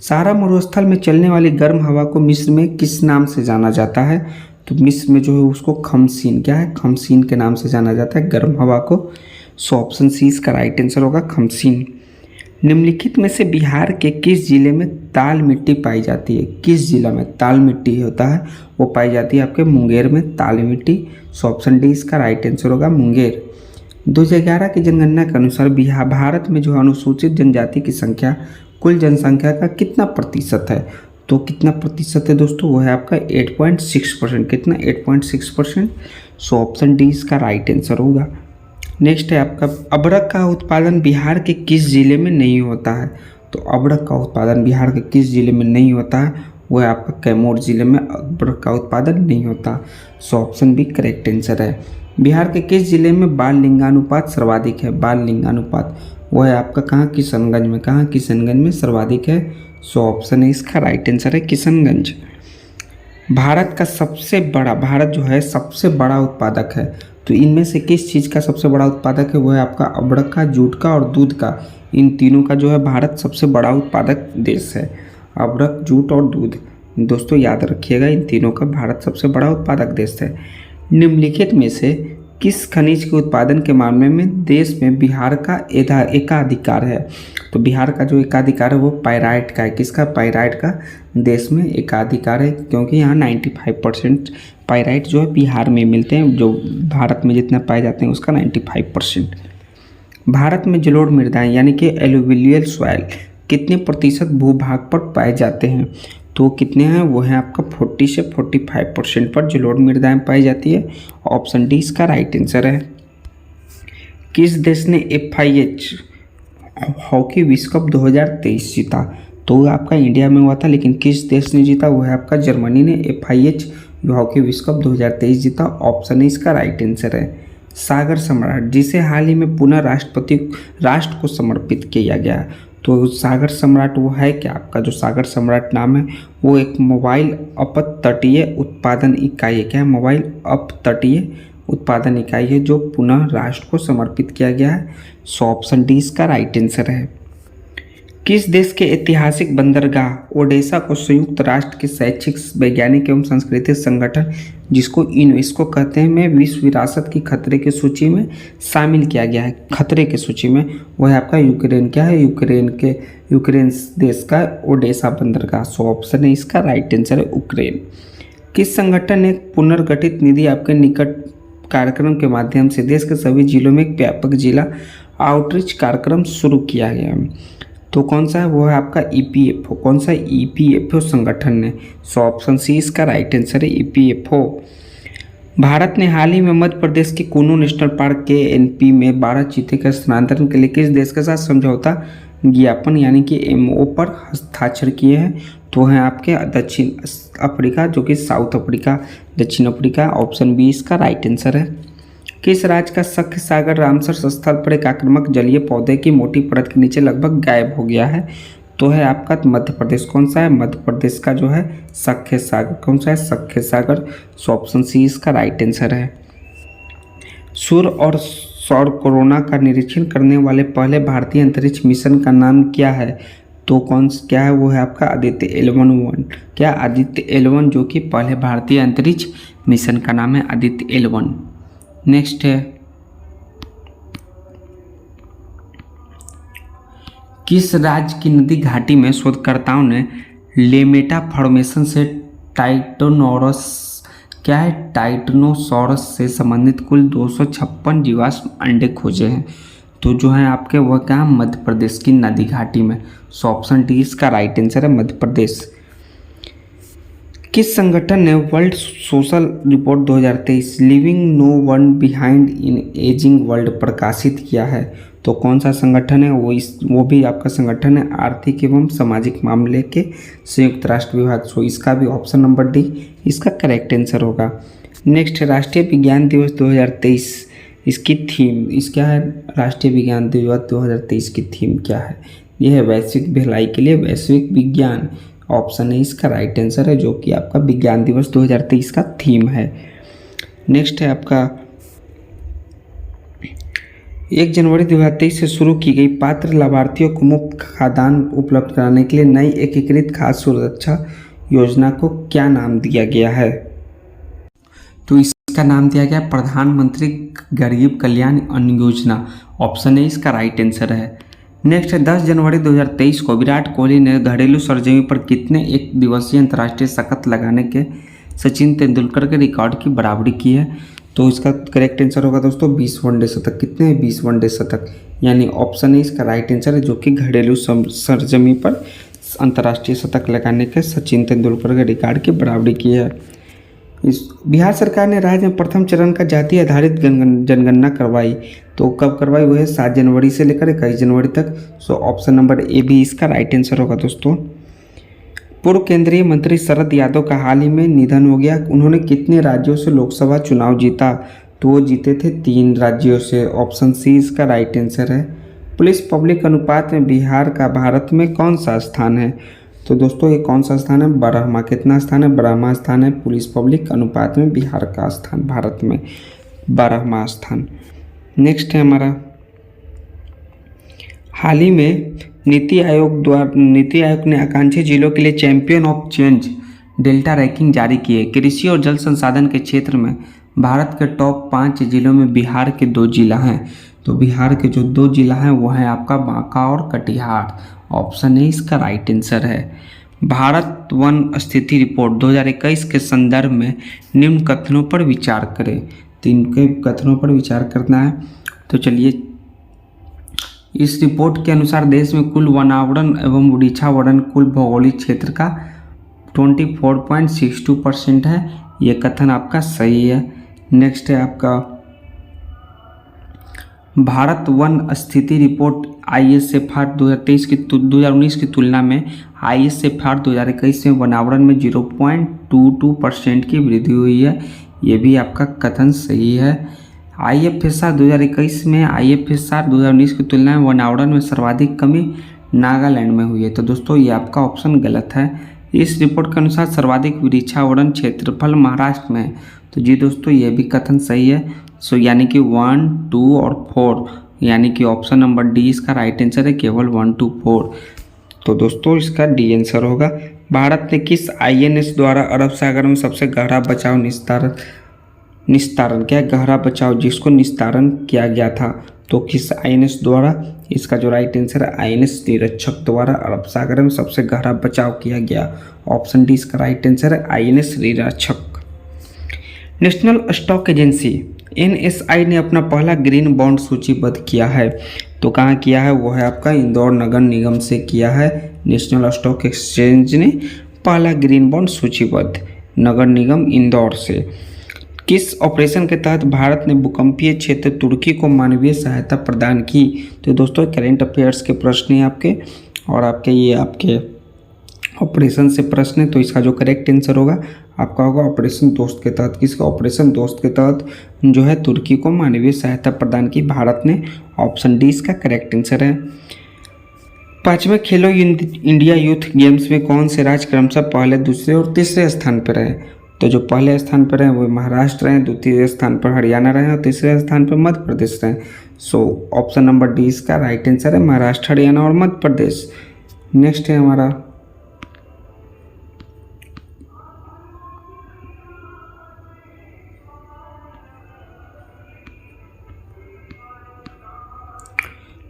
सहारा मरुस्थल में चलने वाली गर्म हवा को मिस्र में किस नाम से जाना जाता है? तो मिस्र में जो है उसको खमसीन, क्या है? खमसीन के नाम से जाना जाता है गर्म हवा को। सो ऑप्शन सी इसका राइट आंसर होगा, खमसीन। निम्नलिखित में से बिहार के किस जिले में ताल मिट्टी पाई जाती है? किस जिला में ताल मिट्टी होता है वो पाई जाती है? आपके मुंगेर में ताल मिट्टी। सो ऑप्शन डी इसका राइट आंसर होगा, मुंगेर। 2011 की जनगणना के अनुसार भारत में जो अनुसूचित जनजाति की संख्या कुल जनसंख्या का कितना प्रतिशत है? तो कितना प्रतिशत है दोस्तों? वो है आपका 8.6%। कितना? 8.6%। सो ऑप्शन डी इसका राइट आंसर होगा। नेक्स्ट है आपका अबरक का उत्पादन बिहार के किस जिले में नहीं होता है? तो अबरक का उत्पादन बिहार के किस जिले में नहीं होता है? वो है आपका कैमूर जिले में अबरक का उत्पादन नहीं होता। So option B correct answer है। बिहार के किस जिले में बाल लिंगानुपात सर्वाधिक है? बाल लिंगानुपात वो है आपका कहाँ? किशनगंज में। कहाँ? किशनगंज में सर्वाधिक है। सो ऑप्शन है इसका राइट आंसर है, किशनगंज। भारत जो है सबसे बड़ा उत्पादक है, तो इनमें से किस चीज़ का सबसे बड़ा उत्पादक है? वो है आपका अबरक का, जूट का और दूध का। इन तीनों का जो है भारत सबसे बड़ा उत्पादक देश है। अबरक, जूट और दूध, दोस्तों याद रखिएगा, इन तीनों का भारत सबसे बड़ा उत्पादक देश है। निम्नलिखित में से किस खनिज के उत्पादन के मामले में देश में बिहार का एकाधिकार है? तो बिहार का जो एकाधिकार है वो पाइराइट का है। किसका? पाइराइट का देश में एकाधिकार है, क्योंकि यहाँ 95% पाइराइट जो है बिहार में मिलते हैं। जो भारत में जितना पाए जाते हैं उसका 95%। भारत में जलोढ़ मृदाएं यानी कि एलुवियल सॉइल कितने प्रतिशत भूभाग पर पाए जाते हैं? तो कितने हैं? वो है आपका 40 से 45% पर जलोढ़ मृदाएं पाई जाती है। ऑप्शन डी इसका राइट आंसर है। किस देश ने FIH हॉकी विश्व कप 2023 जीता? तो आपका इंडिया में हुआ था, लेकिन किस देश ने जीता? वो है आपका जर्मनी ने FIH हॉकी विश्व कप 2023 जीता। ऑप्शन है इसका राइट आंसर है। सागर सम्राट, जिसे हाल ही में पुनः राष्ट्र को समर्पित किया गया, तो सागर सम्राट वो है क्या? आपका जो सागर सम्राट नाम है वो एक मोबाइल अपतटीय उत्पादन इकाई है। क्या है? मोबाइल अपतटीय उत्पादन इकाई है जो पुनः राष्ट्र को समर्पित किया गया है। सो ऑप्शन डी इसका राइट आंसर है। किस देश के ऐतिहासिक बंदरगाह ओडेसा को संयुक्त राष्ट्र के शैक्षिक, वैज्ञानिक एवं सांस्कृतिक संगठन, जिसको यूनेस्को कहते हैं, में विश्व विरासत की खतरे की सूची में शामिल किया गया है? खतरे की सूची में वह है आपका यूक्रेन। क्या है? यूक्रेन देश का ओडेसा बंदरगाह। सो ऑप्शन है इसका राइट आंसर है, यूक्रेन। किस संगठन ने पुनर्गठित निधि आपके निकट कार्यक्रम के माध्यम से देश के सभी जिलों में एक व्यापक जिला आउटरीच कार्यक्रम शुरू किया गया है? तो कौन सा है? वो है आपका EPFO। कौन सा? EPFO संगठन ने। सो ऑप्शन सी इसका राइट आंसर है, EPFO। भारत ने हाल ही में मध्य प्रदेश के कूनो नेशनल पार्क के NP में 12 चीते के स्थानांतरण के लिए किस देश के साथ समझौता ज्ञापन यानी कि MOU पर हस्ताक्षर किए हैं? तो हैं आपके दक्षिण अफ्रीका, जो कि साउथ अफ्रीका, दक्षिण अफ्रीका। ऑप्शन बी इसका राइट आंसर है। किस राज्य का शंख सागर रामसर स्थल पर एक आक्रामक जलीय पौधे की मोटी परत के नीचे लगभग गायब हो गया है? तो है आपका मध्य प्रदेश। कौन सा है? मध्य प्रदेश का जो है शंख सागर। कौन सा है? शंख सागर। सो ऑप्शन सी इसका राइट आंसर है। सूर्य और सौर कोरोना का निरीक्षण करने वाले पहले भारतीय अंतरिक्ष मिशन का नाम क्या है? तो क्या है? वो है आपका आदित्य L1। क्या? आदित्य L1, जो कि पहले भारतीय अंतरिक्ष मिशन का नाम है आदित्य L1। नेक्स्ट है, किस राज्य की नदी घाटी में शोधकर्ताओं ने लेमेटा फॉर्मेशन से टाइटोनोरस, क्या है? टाइटनोसॉरस से संबंधित कुल 256 जीवाश्म अंडे खोजे हैं? तो जो है आपके वह क्या? मध्य प्रदेश की नदी घाटी में। सो ऑप्शन डी इसका राइट आंसर है, मध्य प्रदेश। किस संगठन ने world social report 2023 living no one behind in ageing world प्रकाशित किया है? तो कौन सा संगठन है? वो भी आपका संगठन है आर्थिक एवं सामाजिक मामले के संयुक्त राष्ट्र विभाग। सो इसका भी ऑप्शन नंबर डी इसका करेक्ट आंसर होगा। नेक्स्ट है, राष्ट्रीय विज्ञान दिवस 2023 इसकी थीम क्या है? राष्ट्रीय विज्ञान दिवस 2023 की थीम क्या है? यह है वैश्विक भलाई के लिए वैश्विक विज्ञान। ऑप्शन है इसका राइट आंसर है, जो कि आपका विज्ञान दिवस 2023 का थीम है। नेक्स्ट है आपका 1 जनवरी 2023 से शुरू की गई पात्र लाभार्थियों को मुफ्त खाद्यान्न उपलब्ध कराने के लिए नई एकीकृत खाद्य सुरक्षा योजना को क्या नाम दिया गया है? तो इसका नाम दिया गया प्रधानमंत्री गरीब कल्याण अन्न योजना। ऑप्शन ए इसका राइट आंसर है। नेक्स्ट है, 10 जनवरी 2023 को विराट कोहली ने घरेलू सरजमी पर कितने एक दिवसीय अंतर्राष्ट्रीय शतक लगाने के सचिन तेंदुलकर के रिकॉर्ड की बराबरी की है? तो इसका करेक्ट आंसर होगा दोस्तों 20 वनडे शतक। कितने? 20 वनडे शतक, यानी ऑप्शन ए इसका राइट आंसर है, जो कि घरेलू सरजमी पर अंतर्राष्ट्रीय शतक लगाने के सचिन तेंदुलकर के रिकॉर्ड की बराबरी की है। बिहार सरकार ने राज्य में प्रथम चरण का जाति आधारित जनगणना करवाई। तो कब करवाई? वो है 7 जनवरी से लेकर 21 जनवरी तक। सो ऑप्शन नंबर ए भी इसका राइट आंसर होगा दोस्तों। पूर्व केंद्रीय मंत्री शरद यादव का हाल ही में निधन हो गया। उन्होंने कितने राज्यों से लोकसभा चुनाव जीता? तो वो जीते थे 3 राज्यों से। ऑप्शन सी इसका राइट आंसर है। पुलिस पब्लिक अनुपात में बिहार का भारत में कौन सा स्थान है? तो दोस्तों ये कौन सा स्थान है? 12वां। कितना स्थान है? 12वां स्थान है पुलिस पब्लिक अनुपात में बिहार का स्थान, भारत में 12वां स्थान। नेक्स्ट है हमारा, हाल ही में नीति आयोग ने आकांक्षी जिलों के लिए champion of change delta ranking जारी की है। कृषि और जल संसाधन के क्षेत्र में भारत के टॉप 5 जिलों में बिहार के 2 जिला हैं। तो बिहार के जो 2 जिला हैं वो है आपका बांका और कटिहार। ऑप्शन ए इसका राइट आंसर है। भारत वन स्थिति रिपोर्ट 2021 के संदर्भ में निम्न कथनों पर विचार करें। तो इनके कथनों पर विचार करना है। तो चलिए, इस रिपोर्ट के अनुसार देश में कुल वनावरण एवं वृक्षावरण कुल भौगोलिक क्षेत्र का 24.62% है। ये कथन आपका सही है। नेक्स्ट है आपका भारत वन स्थिति रिपोर्ट ISFR 2019 की तुलना में ISFR 2021 में वनावरण में 0.22% की वृद्धि हुई है। ये भी आपका कथन सही है। IFSR 2021 में IFSR 2019 की तुलना में वनावरण में सर्वाधिक कमी नागालैंड में हुई है। तो दोस्तों ये आपका ऑप्शन गलत है। इस रिपोर्ट के अनुसार सर्वाधिक वृक्षावरण क्षेत्रफल महाराष्ट्र में है। तो जी दोस्तों ये भी कथन सही है। सो यानी कि 1, 2 और 4, यानी कि ऑप्शन नंबर डी इसका राइट आंसर है, केवल 1, 2, 4। तो दोस्तों इसका डी आंसर होगा। भारत ने किस INS द्वारा अरब सागर में सबसे गहरा बचाव निस्तारण क्या गहरा बचाव जिसको निस्तारण किया गया था? तो किस INS द्वारा? इसका जो राइट आंसर है INS निरीक्षक द्वारा अरब सागर में सबसे गहरा बचाव किया गया। ऑप्शन डी इसका राइट आंसर है INS निरीक्षक। नेशनल स्टॉक एजेंसी NSI ने अपना पहला ग्रीन बॉन्ड सूचीबद्ध किया है। तो कहाँ किया है? वो है आपका इंदौर नगर निगम से किया है। नेशनल स्टॉक एक्सचेंज ने पहला ग्रीन बॉन्ड सूचीबद्ध नगर निगम इंदौर से। किस ऑपरेशन के तहत भारत ने भूकंपीय क्षेत्र तुर्की को मानवीय सहायता प्रदान की? तो दोस्तों करेंट अफेयर्स के प्रश्न हैं आपके, और आपके ये आपके ऑपरेशन से प्रश्न है, तो इसका जो करेक्ट आंसर होगा आपका होगा ऑपरेशन दोस्त के तहत। किसका? ऑपरेशन दोस्त के तहत जो है तुर्की को मानवीय सहायता प्रदान की भारत ने। ऑप्शन डी इसका करेक्ट आंसर है। 5वें खेलो इंडिया यूथ गेम्स में कौन से राज्य क्रमशः पहले, दूसरे और तीसरे स्थान पर रहे? तो जो पहले स्थान पर रहे वो महाराष्ट्र रहे, द्वितीय स्थान पर हरियाणा रहे और तीसरे स्थान पर मध्य प्रदेश रहे। सो ऑप्शन नंबर डी इसका राइट आंसर है, महाराष्ट्र, हरियाणा और मध्य प्रदेश। नेक्स्ट है हमारा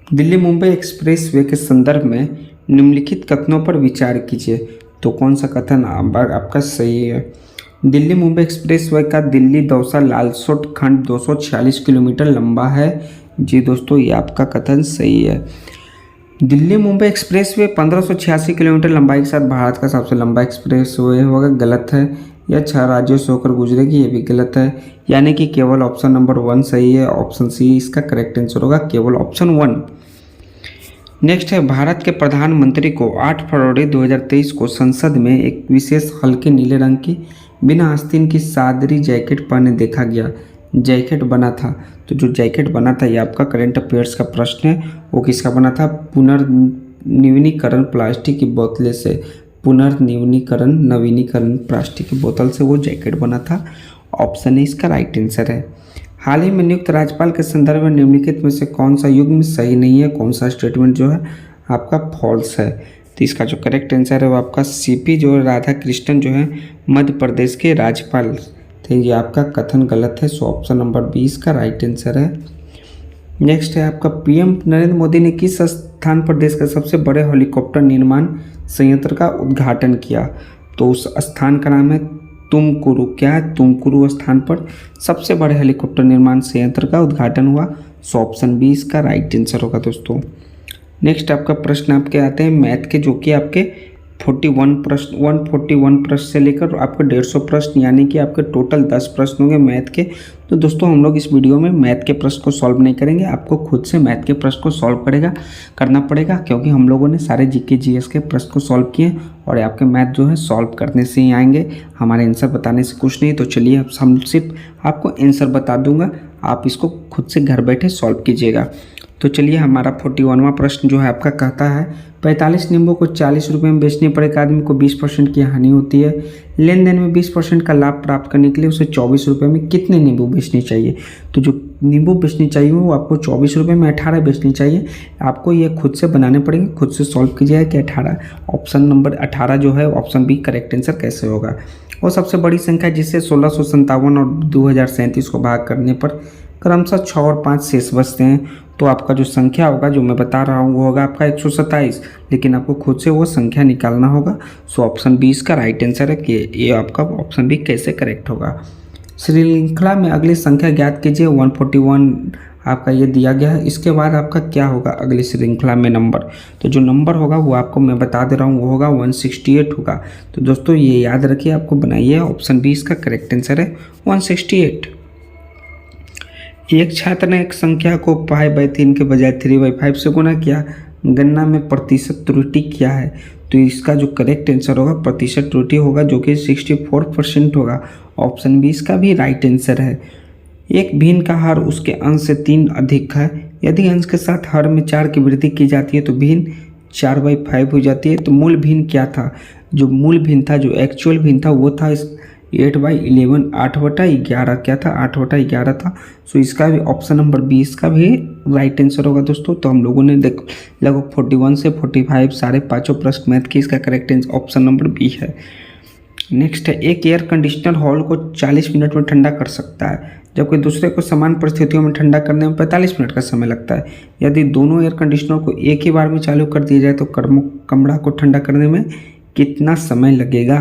दिल्ली मुंबई एक्सप्रेस वे के संदर्भ में निम्नलिखित कथनों पर विचार कीजिए। तो कौन सा कथन आपका सही है? दिल्ली मुंबई एक्सप्रेस वे का दिल्ली दौसा लालसोट खंड 246 किलोमीटर लंबा है। जी दोस्तों, ये आपका कथन सही है। Delhi Mumbai express way 1586 kilometre लंबाई के साथ भारत का सबसे लंबा एक्सप्रेस वे होगा। गलत है। यह 6 राज्यों से होकर गुजरेगी, ये भी गलत है। यानी कि केवल ऑप्शन नंबर 1 सही है। ऑप्शन सी इसका करेक्ट आंसर होगा, केवल ऑप्शन 1। नेक्स्ट है, भारत के प्रधानमंत्री को 8 फरवरी 2023 को संसद में एक विशेष हल्के नीले रंग की बिना आस्तीन की सादरी जैकेट पहने देखा गया। जैकेट बना था, तो जो जैकेट बना था ये आपका करंट अफेयर्स का प्रश्न है। वो किसका बना था? पुनर्नवीनीकरण प्लास्टिक की बोतलें से, नवीनीकरण प्लास्टिक की बोतल से वो जैकेट बना था। ऑप्शन ए इसका राइट आंसर है। हाल ही में नियुक्त राज्यपाल के संदर्भ में निम्नलिखित में से कौन सा युग्म सही नहीं है? कौन सा स्टेटमेंट जो है आपका फॉल्स है? तो इसका जो करेक्ट आंसर है वो आपका सीपी जो राधा कृष्णन जो है मध्य प्रदेश के राज्यपाल थे। ये आपका कथन गलत है। सो ऑप्शन नंबर 20 का राइट आंसर है। नेक्स्ट है आपका, पीएम नरेंद्र मोदी ने किस स्थान पर देश का सबसे बड़े हेलीकॉप्टर निर्माण संयंत्र का उद्घाटन किया? तो उस स्थान का नाम है तुमकुरु। क्या है? तुमकुरु स्थान पर सबसे बड़े हेलीकॉप्टर निर्माण संयंत्र का उद्घाटन हुआ। सो ऑप्शन 20 का राइट आंसर होगा दोस्तों। नेक्स्ट आपका प्रश्न आपके आते हैं मैथ के, जो कि आपके 141 प्रश्न से लेकर आपके 150 प्रश्न, यानी कि आपके टोटल 10 प्रश्न होंगे मैथ के। तो दोस्तों हम लोग इस वीडियो में मैथ के प्रश्न को सॉल्व नहीं करेंगे, आपको खुद से मैथ के प्रश्न को सॉल्व करना पड़ेगा, क्योंकि हम लोगों ने सारे जीके जीएस के प्रश्न को सॉल्व किए और आपके मैथ जो है सॉल्व करने से ही आएंगे, हमारे आंसर बताने से कुछ नहीं। तो चलिए हम सिर्फ आपको आंसर बता दूंगा, आप इसको खुद से घर बैठे सॉल्व कीजिएगा। तो चलिए हमारा 41वां प्रश्न जो है आपका कहता है, 45 नींबू को 40 रुपये में बेचने पर एक आदमी को 20% की हानि होती है। लेन देन में 20% का लाभ प्राप्त करने के लिए उसे 24 रुपये में कितने नींबू बेचने चाहिए? तो जो नींबू बेचनी चाहिए वो आपको 24 रुपये में 18 बेचनी चाहिए। आपको ये खुद से बनाने पड़ेंगे, खुद से सॉल्व कीजिएगा कि 18 ऑप्शन नंबर 18 जो है ऑप्शन बी करेक्ट आंसर कैसे होगा। और सबसे बड़ी संख्या जिससे 1657 और 2037 को भाग करने पर क्रमशः 6 और 5 शेष बचते हैं, तो आपका जो संख्या होगा जो मैं बता रहा हूँ वो होगा आपका 127, लेकिन आपको खुद से वो संख्या निकालना होगा। सो ऑप्शन 20 का राइट आंसर है कि ये आपका ऑप्शन बी कैसे करेक्ट होगा। श्रृंखला में अगली संख्या ज्ञात कीजिए। 141 आपका ये दिया गया है। इसके बाद आपका क्या होगा अगली श्रृंखला में नंबर? तो जो नंबर होगा वो आपको मैं बता दे रहा हूँ, वो होगा 168 होगा। तो दोस्तों ये याद रखिए, आपको बनाइए। ऑप्शन 20 का करेक्ट आंसर है 168। एक छात्र ने एक संख्या को 5/3 के बजाय 3/5 से गुणा किया। गणना में प्रतिशत त्रुटि क्या है? तो इसका जो करेक्ट आंसर होगा प्रतिशत त्रुटि होगा, जो कि 64% होगा। ऑप्शन 20 का भी राइट आंसर है। एक भिन्न का हर उसके अंश से 3 अधिक है। यदि अंश के साथ हर में 4 की वृद्धि की जाती है तो भिन्न 4/5 हो जाती है। तो मूल भिन्न क्या था? जो मूल भिन्न था, जो एक्चुअल भिन्न था वो था 8/11, 8/11 क्या था? 8/11 था। सो इसका भी ऑप्शन नंबर 20 का भी राइट आंसर होगा दोस्तों। तो हम लोगों ने देखो लगभग 41 से 45 सारे पाँचों प्रश्न मैथ की, इसका correct answer option number B है। नेक्स्ट है, एक एयर कंडीशनर हॉल को 40 मिनट में ठंडा कर सकता है, जबकि दूसरे को समान परिस्थितियों में ठंडा करने में 45 मिनट का समय लगता है। यदि दोनों एयर कंडीशनर को एक ही बार में चालू कर दिया जाए तो कमरा को ठंडा करने में कितना समय लगेगा?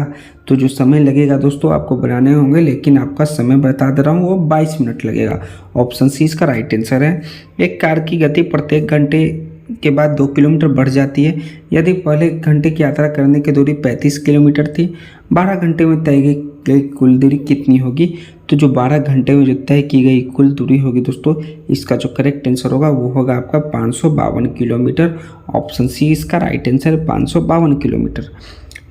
तो जो समय लगेगा दोस्तों आपको बनाने होंगे, लेकिन आपका समय बता दे रहा हूँ वो 22 मिनट लगेगा। ऑप्शन सी इसका राइट आंसर है। एक कार की गति प्रत्येक घंटे के बाद 2 किलोमीटर बढ़ जाती है। यदि पहले घंटे की यात्रा करने की दूरी 35 किलोमीटर थी, 12 घंटे में तय गई कुल दूरी कितनी होगी। तो जो 12 घंटे में जो तय की गई कुल दूरी होगी दोस्तों, इसका जो करेक्ट आंसर होगा वो होगा आपका 552 किलोमीटर। ऑप्शन सी इसका राइट आंसर है, 552 किलोमीटर।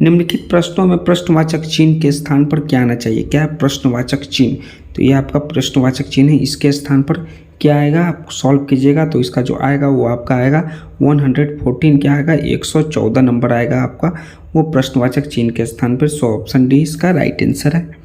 निम्नलिखित प्रश्नों में प्रश्नवाचक चिन्ह के स्थान पर क्या आना चाहिए। क्या है प्रश्नवाचक चिन्ह, तो ये आपका प्रश्नवाचक चिन्ह है, इसके स्थान पर क्या आएगा आप सॉल्व कीजिएगा। तो इसका जो आएगा वो आपका आएगा 114, क्या आएगा 114 नंबर आएगा आपका वो प्रश्नवाचक चिन्ह के स्थान पर। सो ऑप्शन डी इसका राइट आंसर है।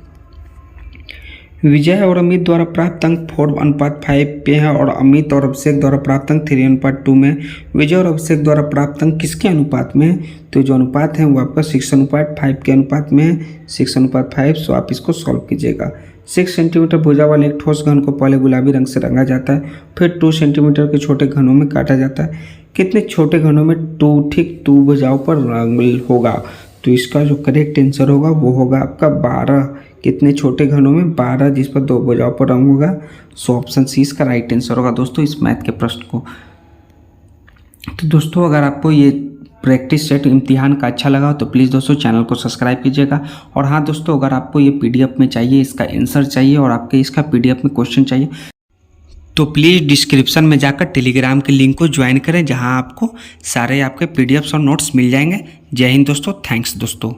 विजय और अमित द्वारा प्राप्त अंक 4:5 पे है और अमित और अभिषेक द्वारा प्राप्त अंक 3:2 में। विजय और अभिषेक द्वारा प्राप्त अंक किसके अनुपात में है, तो जो अनुपात है वो आपका 6:5 के अनुपात में है, 6:5। सो आप इसको सॉल्व कीजिएगा। 6 सेंटीमीटर भुजा वाले एक ठोस घन को पहले गुलाबी रंग से रंगा जाता है, फिर 2 सेंटीमीटर के छोटे घनों में काटा जाता है। कितने छोटे घनों में 2 भुजाओं पर रंग होगा, तो इसका जो करेक्ट आंसर होगा वो होगा आपका 12। कितने छोटे घनों में 12, जिस पर 2 भुजाओं पर रंग होगा। सो ऑप्शन सी इसका राइट आंसर होगा दोस्तों इस मैथ के प्रश्न को। तो दोस्तों अगर आपको ये प्रैक्टिस सेट इम्तिहान का अच्छा लगा तो प्लीज़ दोस्तों चैनल को सब्सक्राइब कीजिएगा। और हाँ दोस्तों, अगर आपको ये पीडीएफ में चाहिए, इसका आंसर चाहिए और आपके इसका पीडीएफ में क्वेश्चन चाहिए, तो प्लीज़ डिस्क्रिप्शन में जाकर टेलीग्राम के लिंक को ज्वाइन करें, जहां आपको सारे आपके पीडीएफ्स और नोट्स मिल जाएंगे। जय हिंद दोस्तों, थैंक्स दोस्तों।